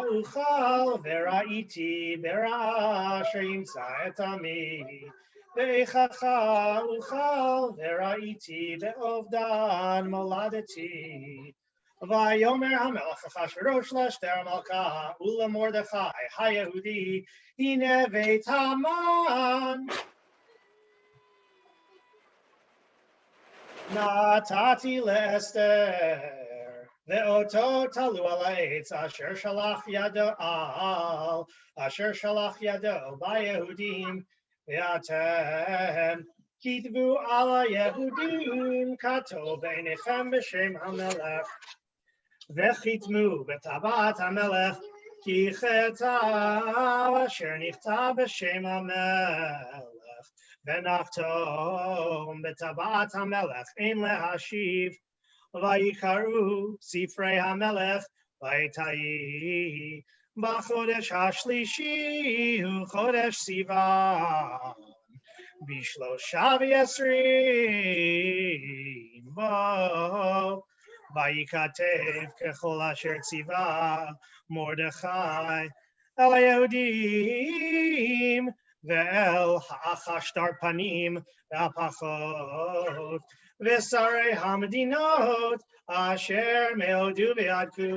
Speaker 15: uchal v'ra'iti b'ra'a asher yimtza et ami Ve'echacha uchal v'ra'iti be'ovdan moladeti. Vayomer hamelech Achashverosh l'Esther Malka ula Mordechai ha'Yehudi hine Beit Haman. Natati le'Esther ve'oto talu al ha'etz asher shalach yado ba'Yehudim Ve'atem kitvu ala Yehudim katov beinechem b'shem hamelech ve'chitmu b'tabat hamelech ki chetav asher nichtav b'shem hamelech ve'nachtom b'tabat hamelech ein lehashiv vayikaru sifrei hamelech vayitayi B'chodesh hashlishi hu chodesh Sivan b'shlosha v'yesrim bo vayikatev kechol asher tziva Mordechai el Yehudim ve'el ha'achashtar panim ve'apachot v'sarei hamedinot asher me'odu v'yadku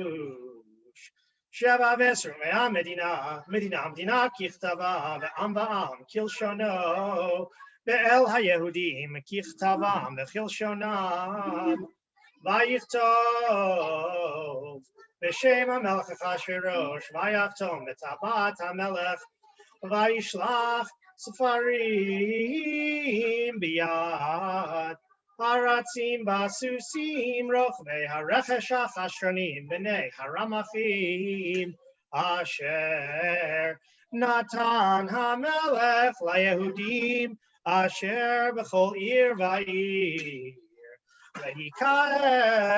Speaker 15: Sheva v'esru me'amedina, medina kichtava ve'am va'am kilshono ve'el ha'yehudim kichtavam ve'chilshonam vayichtov v'shem hamelech Achashverosh vayachtom v'tabat hamelech vayishlach sefarim biyad Haratzim basusim rochvei harechesh hachashronim b'nei haramachim asher natan hamelech laYehudim asher b'chol ir va'ir v'hikael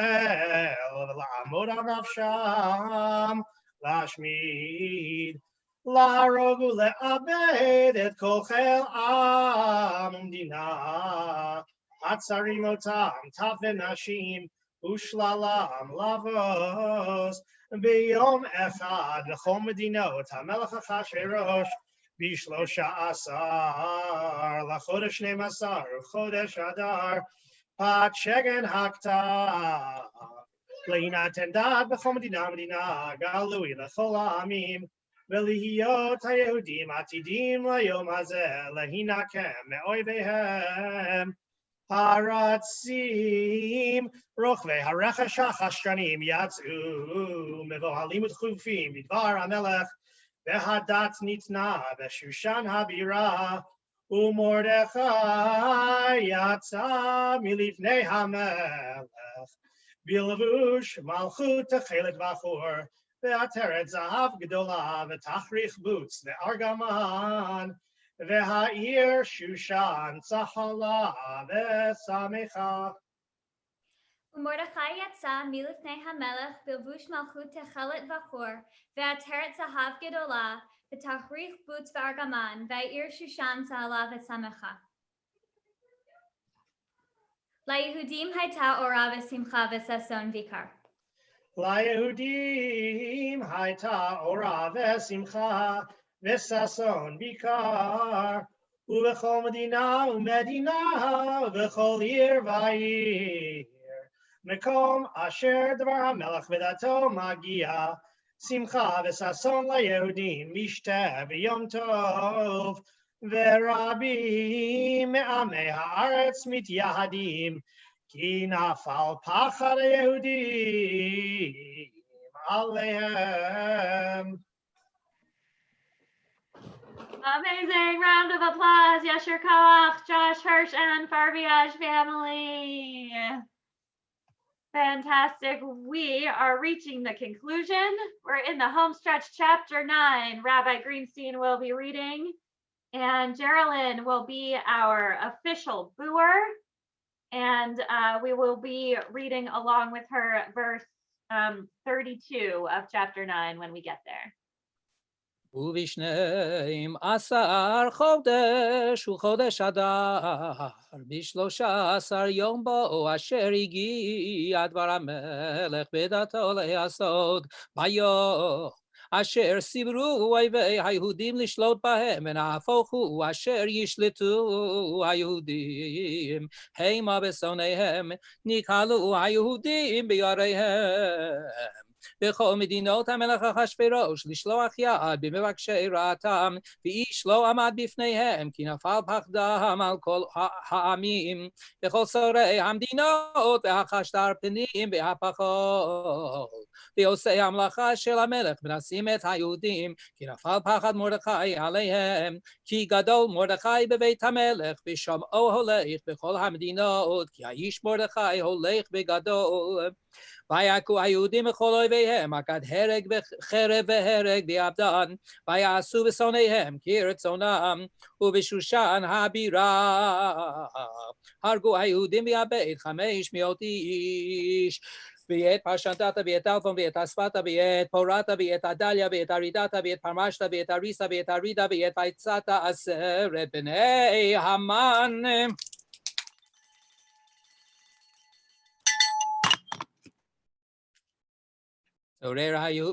Speaker 15: la'amod al nafsham lashmid להרוג ולאבד את כל חיל עם ומדינה, עצרים אותם טף ונשים ושללם לבוס ביום אחד לכל מדינות המלך אחשוורוש ב-13 לחודש 12 חודש אדר פת שגן הכתב להינתן דת בכל מדינה גלוי לכל העמים ולהיות היהודים עתידים ליום הזה להינקם מאויביהם הרצים רוכבי הרכש החשקנים יצאו מבוהלים ודחופים בדבר המלך והדת ניתנה בשושן הבירה ומרדכי יצא מלפני המלך בלבוש מלכות תכלת בחור ועטרת זהב גדולה ותכריך בוץ וארגמן והעיר שושן צהלה ושמחה.
Speaker 9: ומרדכי יצא מלפני המלך בלבוש מלכות תכלת בחור ועטרת זהב גדולה ותכריך בוץ וארגמן והעיר שושן צהלה ושמחה. ליהודים הייתה אורה ושמחה וששון ויקר.
Speaker 15: ליהודים הייתה אורה ושמחה וששון ויקר ובכל מדינה ומדינה ובכל עיר ועיר מקום אשר דבר המלך ודתו מגיע שמחה וששון ליהודים משתה ביום טוב ורבים מעמי הארץ מתייהדים כי נפל פחד היהודים עליהם.
Speaker 2: Amazing round of applause. Yasher Koach, Josh Hirsch and Farviage family. Fantastic. We are reaching the conclusion. We're in the home stretch, chapter 9. Rabbi Greenstein will be reading, and Geraldine will be our official buer. And we will be reading along with her verse 32 of chapter 9 when we get there.
Speaker 16: ובשנים 10 חודש וחודש אדר ב13 יום בו אשר הגיע דבר המלך בדתו להיעשות ביום אשר סיברו אויבי היהודים לשלוט בהם ונהפוך הוא אשר ישלטו היהודים המה בשונאיהם נקהלו היהודים ביעריהם בכל מדינות המלך אחשוורוש לשלוח יד במבקשי רעתם ואיש לא עמד בפניהם כי נפל פחדם על כל העמים בכל שרי המדינות והחשדר פנים והפחול ועושי המלאכה של המלך מנסים את היהודים כי נפל פחד מרדכי עליהם כי גדול מרדכי בבית המלך ושמעו הולך בכל המדינות כי האיש מרדכי הולך בגדול ויכו היהודים בכל אויביהם מכת הרג וחרב והרג ואבדן ויעשו בשונאיהם כרצונם ובשושן הבירה הרגו היהודים ביבית 500 איש ואת פרשנתתה ואת אלפון ואת אספתה ואת פורתה ואת עדליה ואת ארידתה ואת פרמשתה ואת אריסה ואת ארידה ואת ויצתה 10 בני המן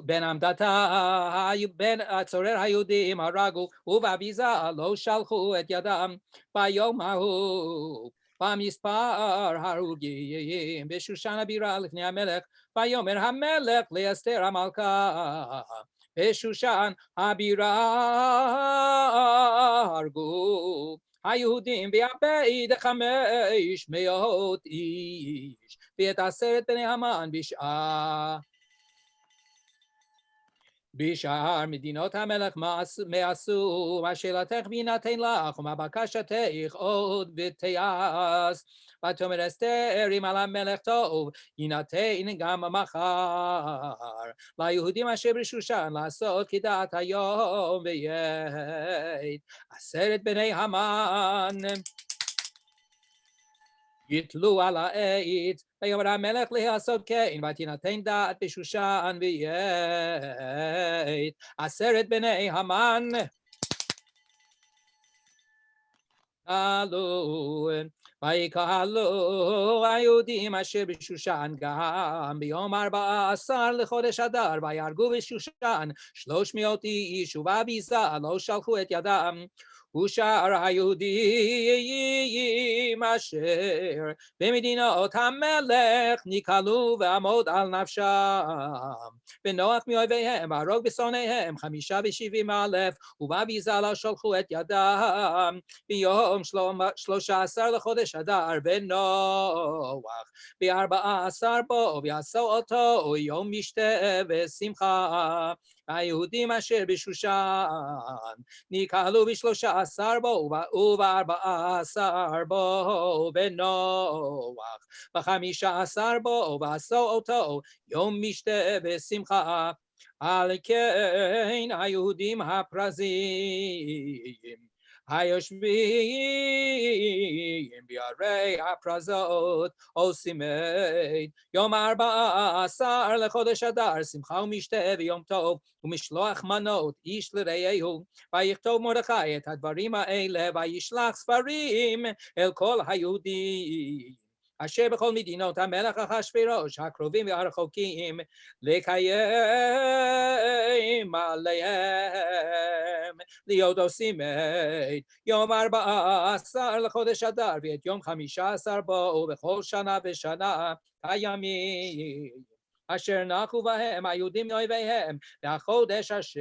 Speaker 16: בן עמדתה צורר היהודים הרגו ובביזה לא שלחו את ידם ביום ההוא במספר הרוגים בשושן הבירה לפני המלך ויאמר המלך לאסתר המלכה בשושן הבירה הרגו היהודים ביבית 500 איש ואת 10 בני המן בשאר מדינות המלך מעשו מה שאלתך ויינתן לך ומה בקשתך עוד ותיעש ותאמר אסתר אם על המלך טוב יינתן גם מחר ליהודים אשר בשושן לעשות כדעת היום ויית 10 בני המן יתלו על העץ ויאמר המלך לעשות כן ותינתן דעת בשושן ויית 10 בני המן עלו ויקהלו היהודים אשר בשושן גם ביום 14 לחודש אדר, ויהרגו בשושן 300 איש, ובביזה לא שלחו את ידם. ושאר היהודים אשר במדינות המלך נקהלו ועמוד על נפשם, ונוח מאויביהם והרוג בשונאיהם 75,000, ובביזה לא שלחו את ידם. ביום 13 לחודש אדר ונוח ב14 בו, ועשו אותו יום משתה ושמחה. היהודים אשר בשושן נקהלו ב13 בו וב14 בו ונוח ב15 בו, ועשו אותו יום משתה ושמחה. על כן היהודים הפרזים היושבים בערי הפרזות עושים את יום 14 לחודש אדר שמחה ומשתה ויום טוב, ומשלוח מנות איש לרעהו. ויכתוב מרדכי את הדברים האלה, וישלח ספרים אל כל היהודים אשר בכל מדינות המלך אחשוורוש הקרובים והרחוקים, לקיים עליהם להיות עושים את יום 14 לחודש אדר ואת יום 15 בו בכל שנה ושנה הימים אשר נחו בהם היהודים מאויביהם, והחודש אשר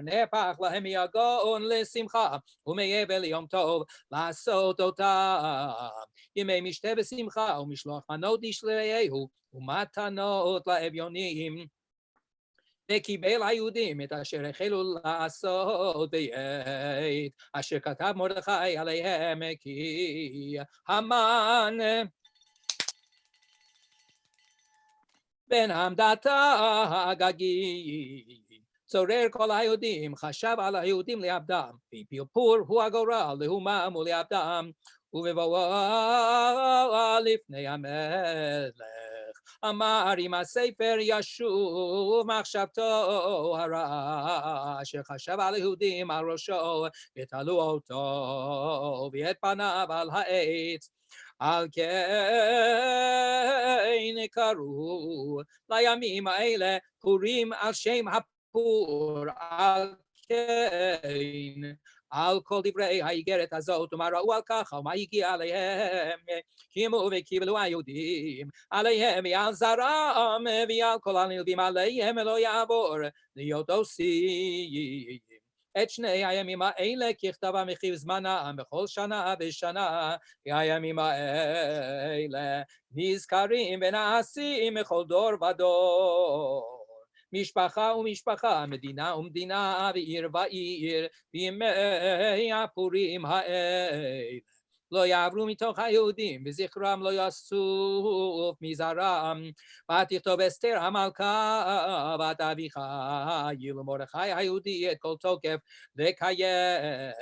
Speaker 16: נהפך להם מיגון לשמחה ומאבל ליום טוב, לעשות אותם ימי משתה ושמחה, ומשלוח מנות איש לרעהו ומתנות לאביונים. וקיבל היהודים את אשר החלו לעשות בעת אשר כתב מרדכי עליהם, כי המן בן המדתה הגגי צורר כל היהודים, חשב על היהודים לאבדם, והפיל פור הוא הגורל להומם ולאבדם. ובבואו לפני המלך אמר, אם הספר ישוב מחשבתו הרע אשר חשב על היהודים על ראשו, ותלו אותו ואת פניו על העץ. על כן קראו לימים האלה פורים על שם הפור. על כן על כל דברי האיגרת הזאת, ומה ראו על כך, ומה הגיע עליהם, קיימו וקיבלו היהודים עליהם ועל זרם ועל כל הנלווים עליהם לא יעבור להיות עושים את שני הימים האלה ככתבם וכי זמנם בכל שנה ושנה. הימים האלה נזכרים ונעשים בכל דור ודור, משפחה ומשפחה, מדינה ומדינה, ועיר ועיר, בימי הפורים האלה. לא יעברו מתוך היהודים, וזכרם לא יסוף מזרם. ותכתוב אסתר המלכה בת אביחיל ומרדכי היהודי את כל תוקף לקיים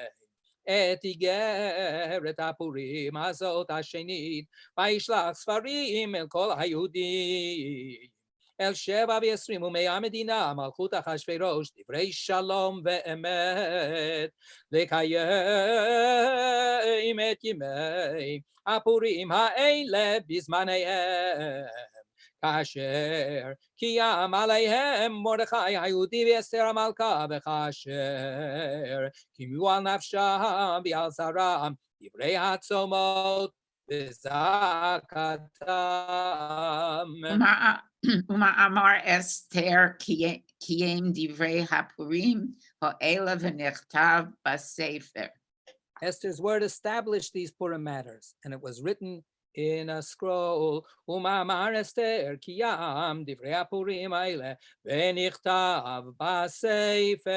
Speaker 16: את איגרת הפורים הזאת השנית, וישלח ספרים אל כל היהודים. אל 27 ומאה מדינה מלכות אחשוורוש, דברי שלום ואמת, לקיים את ימי הפורים האלה בזמניהם, כאשר קיים עליהם מרדכי היהודי ואסתר המלכה, וכאשר קיימו על נפשם ועל זרם דברי הצומות וזעקתם.
Speaker 17: ומאמר אסתר קיים דברי הפורים האלה ונכתב בספר.
Speaker 16: Esther's word established these Purim matters, and it was written in a scroll. ומאמר אסתר קיים דברי הפורים האלה ונכתב בספר.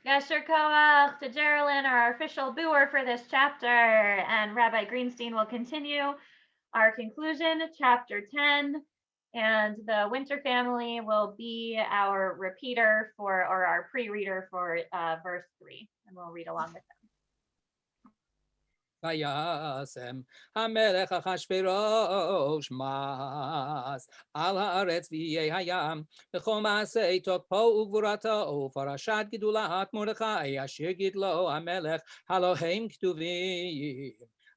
Speaker 2: Yasher Koach to Geraldine, our official booer for this chapter, and Rabbi Greenstein will continue our conclusion, chapter 10, and the Winter family will be our repeater for, or our pre-reader for verse 3, and we'll read along with them.
Speaker 16: Hayasem Hamelech Achashverosh Mas Al Haaretz V'yeh Hayam V'chol Maasei Tokpo Ugvurato Farashat Gidulat Mordechai Asher Gidlo Hamelech Haloheim Ktuvim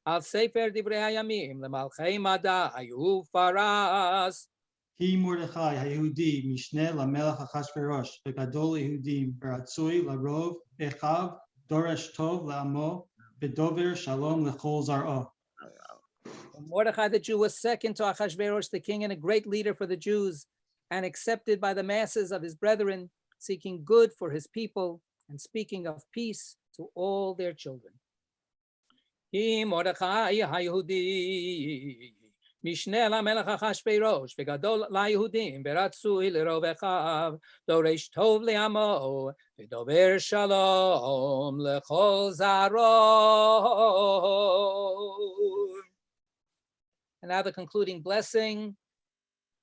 Speaker 16: Al Sefer Divrei Hayamim Lemalchei Madai Ufaras.
Speaker 14: He Mordechai Hayehudi Mishneh LaMelech Achashverosh Begadol Yehudim Beratzui LaRov Echav Doresh Tov LaAmo Bedover Shalom Lechol Zar'o.
Speaker 16: Mordechai the Jew was second to Achashverosh the king and a great leader for the Jews, and accepted by the masses of his brethren, seeking good for his people and speaking of peace to all their children. He Mordechai HaYehudi Mishneh LaMelech Achashverosh V'gadol LaYehudim Beratzui LeRov Echav Doresh Tov LeAmo V'dover Shalom Lechol Zar'o. And now the concluding blessing.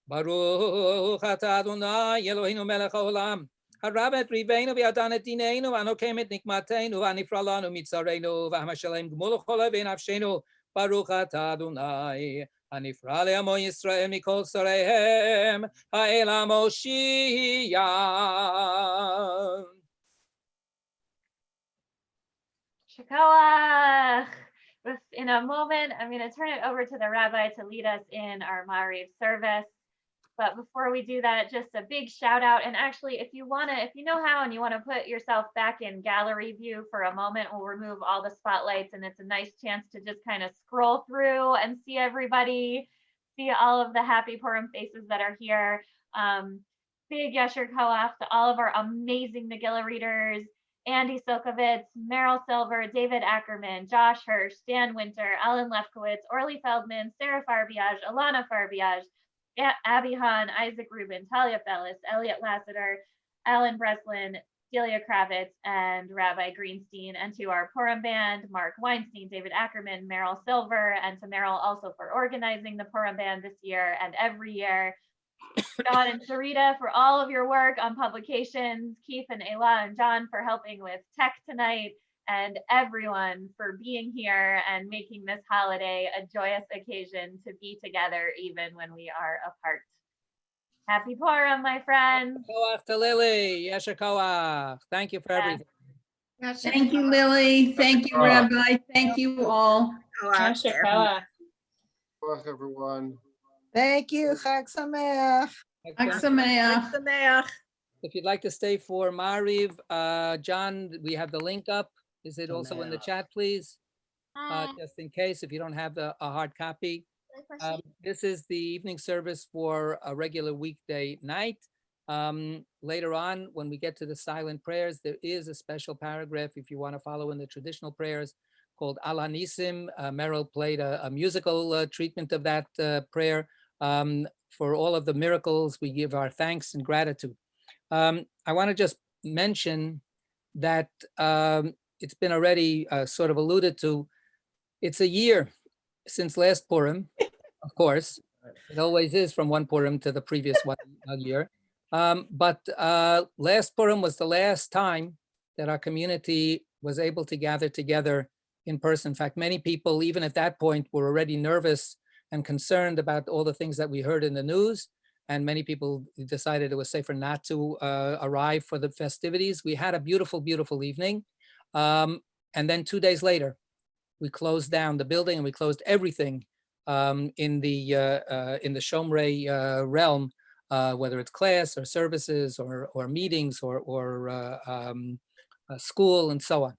Speaker 16: Baruch atah Adonai Eloheinu melech haolam harab et riveinu v'yadan et dineinu v'anokem et nikmateinu v'anifra lanu mitzareinu v'hamashalem gmul chol v'nafshenu. Baruch atah Adonai הנפרע לעמו ישראל מכל שריהם, האל המושיע.
Speaker 2: Shikoach. In a moment, I'm going to turn it over to the rabbi to lead us in our Ma'ariv service. But before we do that, just a big shout out. And actually, if you know how, and you want to put yourself back in gallery view for a moment, we'll remove all the spotlights, and it's a nice chance to just kind of scroll through and see everybody, see all of the happy Purim faces that are here. Big Yasher Koach to all of our amazing Megillah readers, Andy Sokovitz, Meryl Silver, David Ackerman, Josh Hirsch, Dan Winter, Alan Lefkowitz, Orly Feldman, Sarah Farbiage, Alana Farbiage, Abby Hahn, Isaac Rubin, Talia Fellis, Elliot Lassiter, Alan Breslin, Delia Kravitz, and Rabbi Greenstein, and to our Purim band, Mark Weinstein, David Ackerman, Meryl Silver, and to Meryl also for organizing the Purim band this year and every year. John and Sarita for all of your work on publications, Keith and Ayla and John for helping with tech tonight, and everyone for being here and making this holiday a joyous occasion to be together even when we are apart. Happy Purim, my friends.
Speaker 16: Koach to Lily. Yasher Koach. Thank you for everything.
Speaker 17: Thank you, Lily. Thank you, Rabbi. Thank you all.
Speaker 10: Yasher Koach.
Speaker 1: Koach, everyone.
Speaker 18: Thank you. Chag Sameach.
Speaker 17: Chag Sameach.
Speaker 16: If you'd like to stay for Ma'ariv, John, we have the link up. Is it also in the chat, please? Just in case, if you don't have a hard copy. This is the evening service for a regular weekday night. Later on, when we get to the silent prayers, there is a special paragraph, if you want to follow in the traditional prayers, called Al Hanisim. Meryl played a musical treatment of that prayer. For all of the miracles, we give our thanks and gratitude. I want to just mention that it's been already sort of alluded to. It's a year since last Purim, of course. It always is from one Purim to the previous one year. But last Purim was the last time that our community was able to gather together in person. In fact, many people, even at that point, were already nervous and concerned about all the things that we heard in the news. And many people decided it was safer not to arrive for the festivities. We had a beautiful, beautiful evening. And then 2 days later, we closed down the building and we closed everything in the Shomrei realm, whether it's class or services or meetings or school and so on.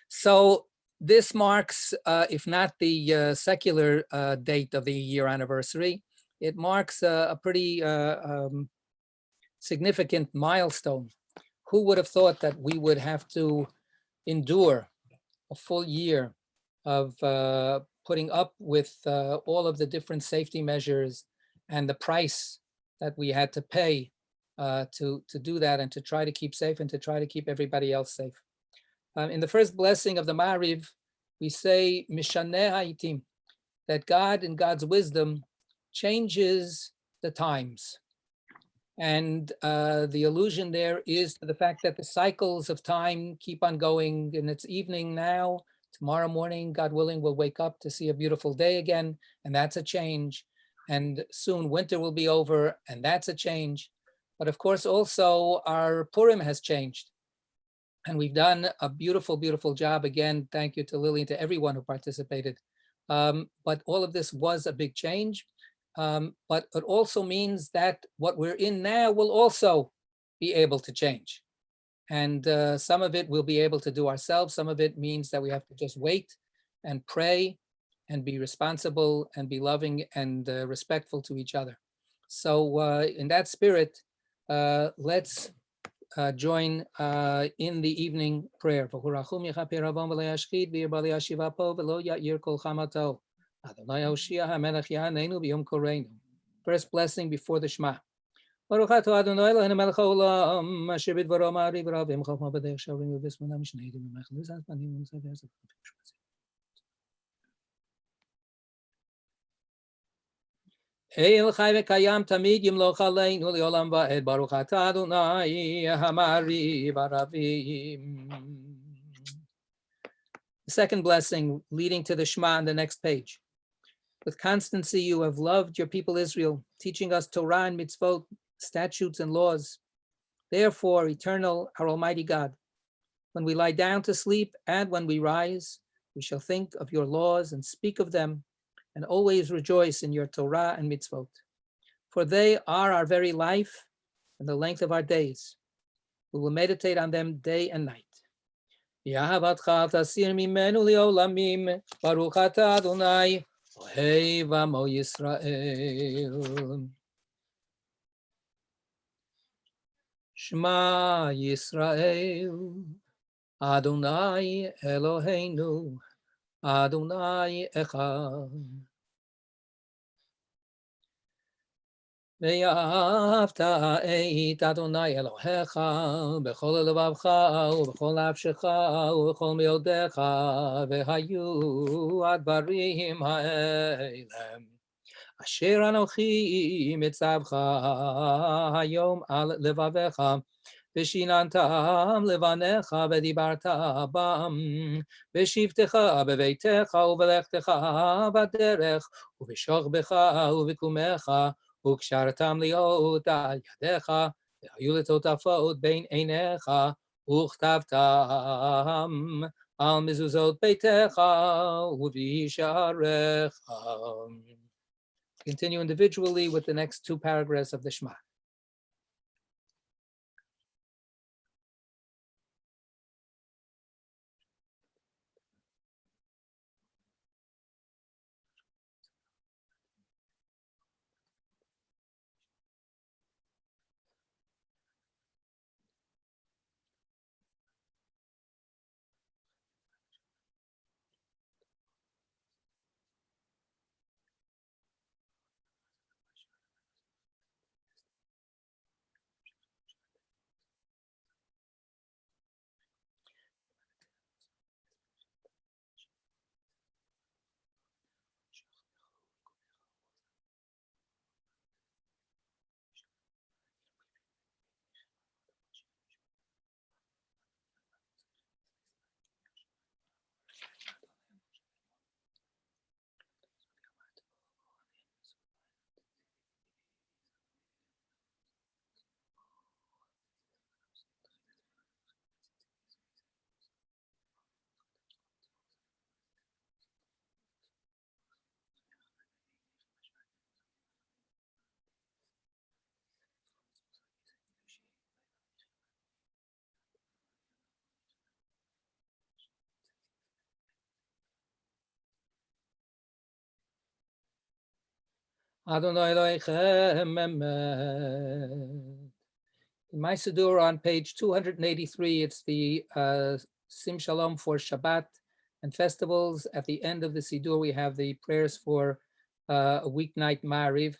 Speaker 16: So this marks, if not the secular date of the year anniversary, it marks a pretty significant milestone. Who would have thought that we would have to endure a full year of putting up with all of the different safety measures and the price that we had to pay to do that and to try to keep safe and to try to keep everybody else safe. In the first blessing of the Ma'ariv, we say, Mishaneh ha'itim, that God in God's wisdom changes the times. And the allusion there is to the fact that the cycles of time keep on going, and it's evening now, Tomorrow morning, God willing, we'll wake up to see a beautiful day again, and that's a change. And soon winter will be over, and that's a change. But of course, also our Purim has changed. And we've done a beautiful, beautiful job. Again, thank you to Lily and to everyone who participated. But all of this was a big change. But it also means that what we're in now will also be able to change. And some of it we'll be able to do ourselves. Some of it means that we have to just wait and pray and be responsible and be loving and respectful to each other. So in that spirit, let's join in the evening prayer. First blessing before the Shema. Baruch atah Adonai Eloheinu melech haolam, asher bidvaro ma'ariv v'ravim chokma b'derech shavrim v'vismona mishneidim v'mechel v'zaz panim v'msav. El chai v'kayam tamid yimloch aleinu le'olam va'ed. Baruch atah Adonai ha'ma'ariv v'ravim. The second blessing leading to the Shema on the next page. With constancy you have loved your people Israel, teaching us Torah and mitzvot, statutes and laws. Therefore, eternal, our Almighty God, when we lie down to sleep and when we rise, we shall think of your laws and speak of them, and always rejoice in your Torah and mitzvot. For they are our very life and the length of our days. We will meditate on them day and night. Yahavatcha tasir mimenu leolamim, Baruch atah Adonai, Ohev amo Yisrael. Shema Yisrael, Adonai Eloheinu, Adonai Echad. Ve'ahavta et Adonai Elohecha b'chol levavcha u'b'chol nafshecha u'b'chol meodecha ve'hayu advarim ha'elem asher anochi mitzavcha hayom al levavecha v'shinantam levanecha v'dibarta bam v'shivtecha b'veitecha u'v'lechtecha b'derech u'v'shochbecha u'v'kumecha וקשרתם להיות על ידיך, והיו לטוטפות בין עיניך, וכתבתם על מזוזות ביתך ובשעריך. Continue individually with the next two paragraphs of the Shema. Adonai Elohechem Emet. In my Siddur on page 283, it's the Sim Shalom for Shabbat and festivals. At the end of the Siddur, we have the prayers for a weeknight Ma'ariv.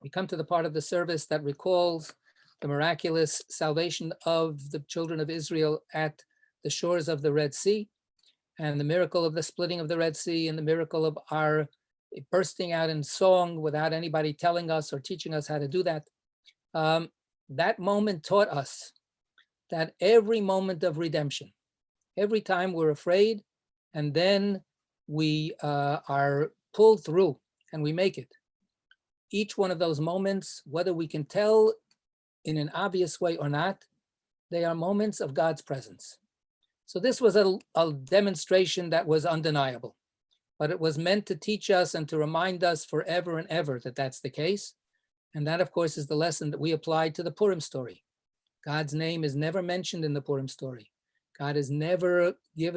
Speaker 16: We come to the part of the service that recalls the miraculous salvation of the children of Israel at the shores of the Red Sea, and the miracle of the splitting of the Red Sea, and the miracle of our bursting out in song without anybody telling us or teaching us how to do that. That moment taught us that every moment of redemption, every time we're afraid and then we are pulled through and we make it. Each one of those moments, whether we can tell in an obvious way or not, they are moments of God's presence. So this was a demonstration that was undeniable, but it was meant to teach us and to remind us forever and ever that that's the case. And that, of course, is the lesson that we applied to the Purim story. God's name is never mentioned in the Purim story. God is never given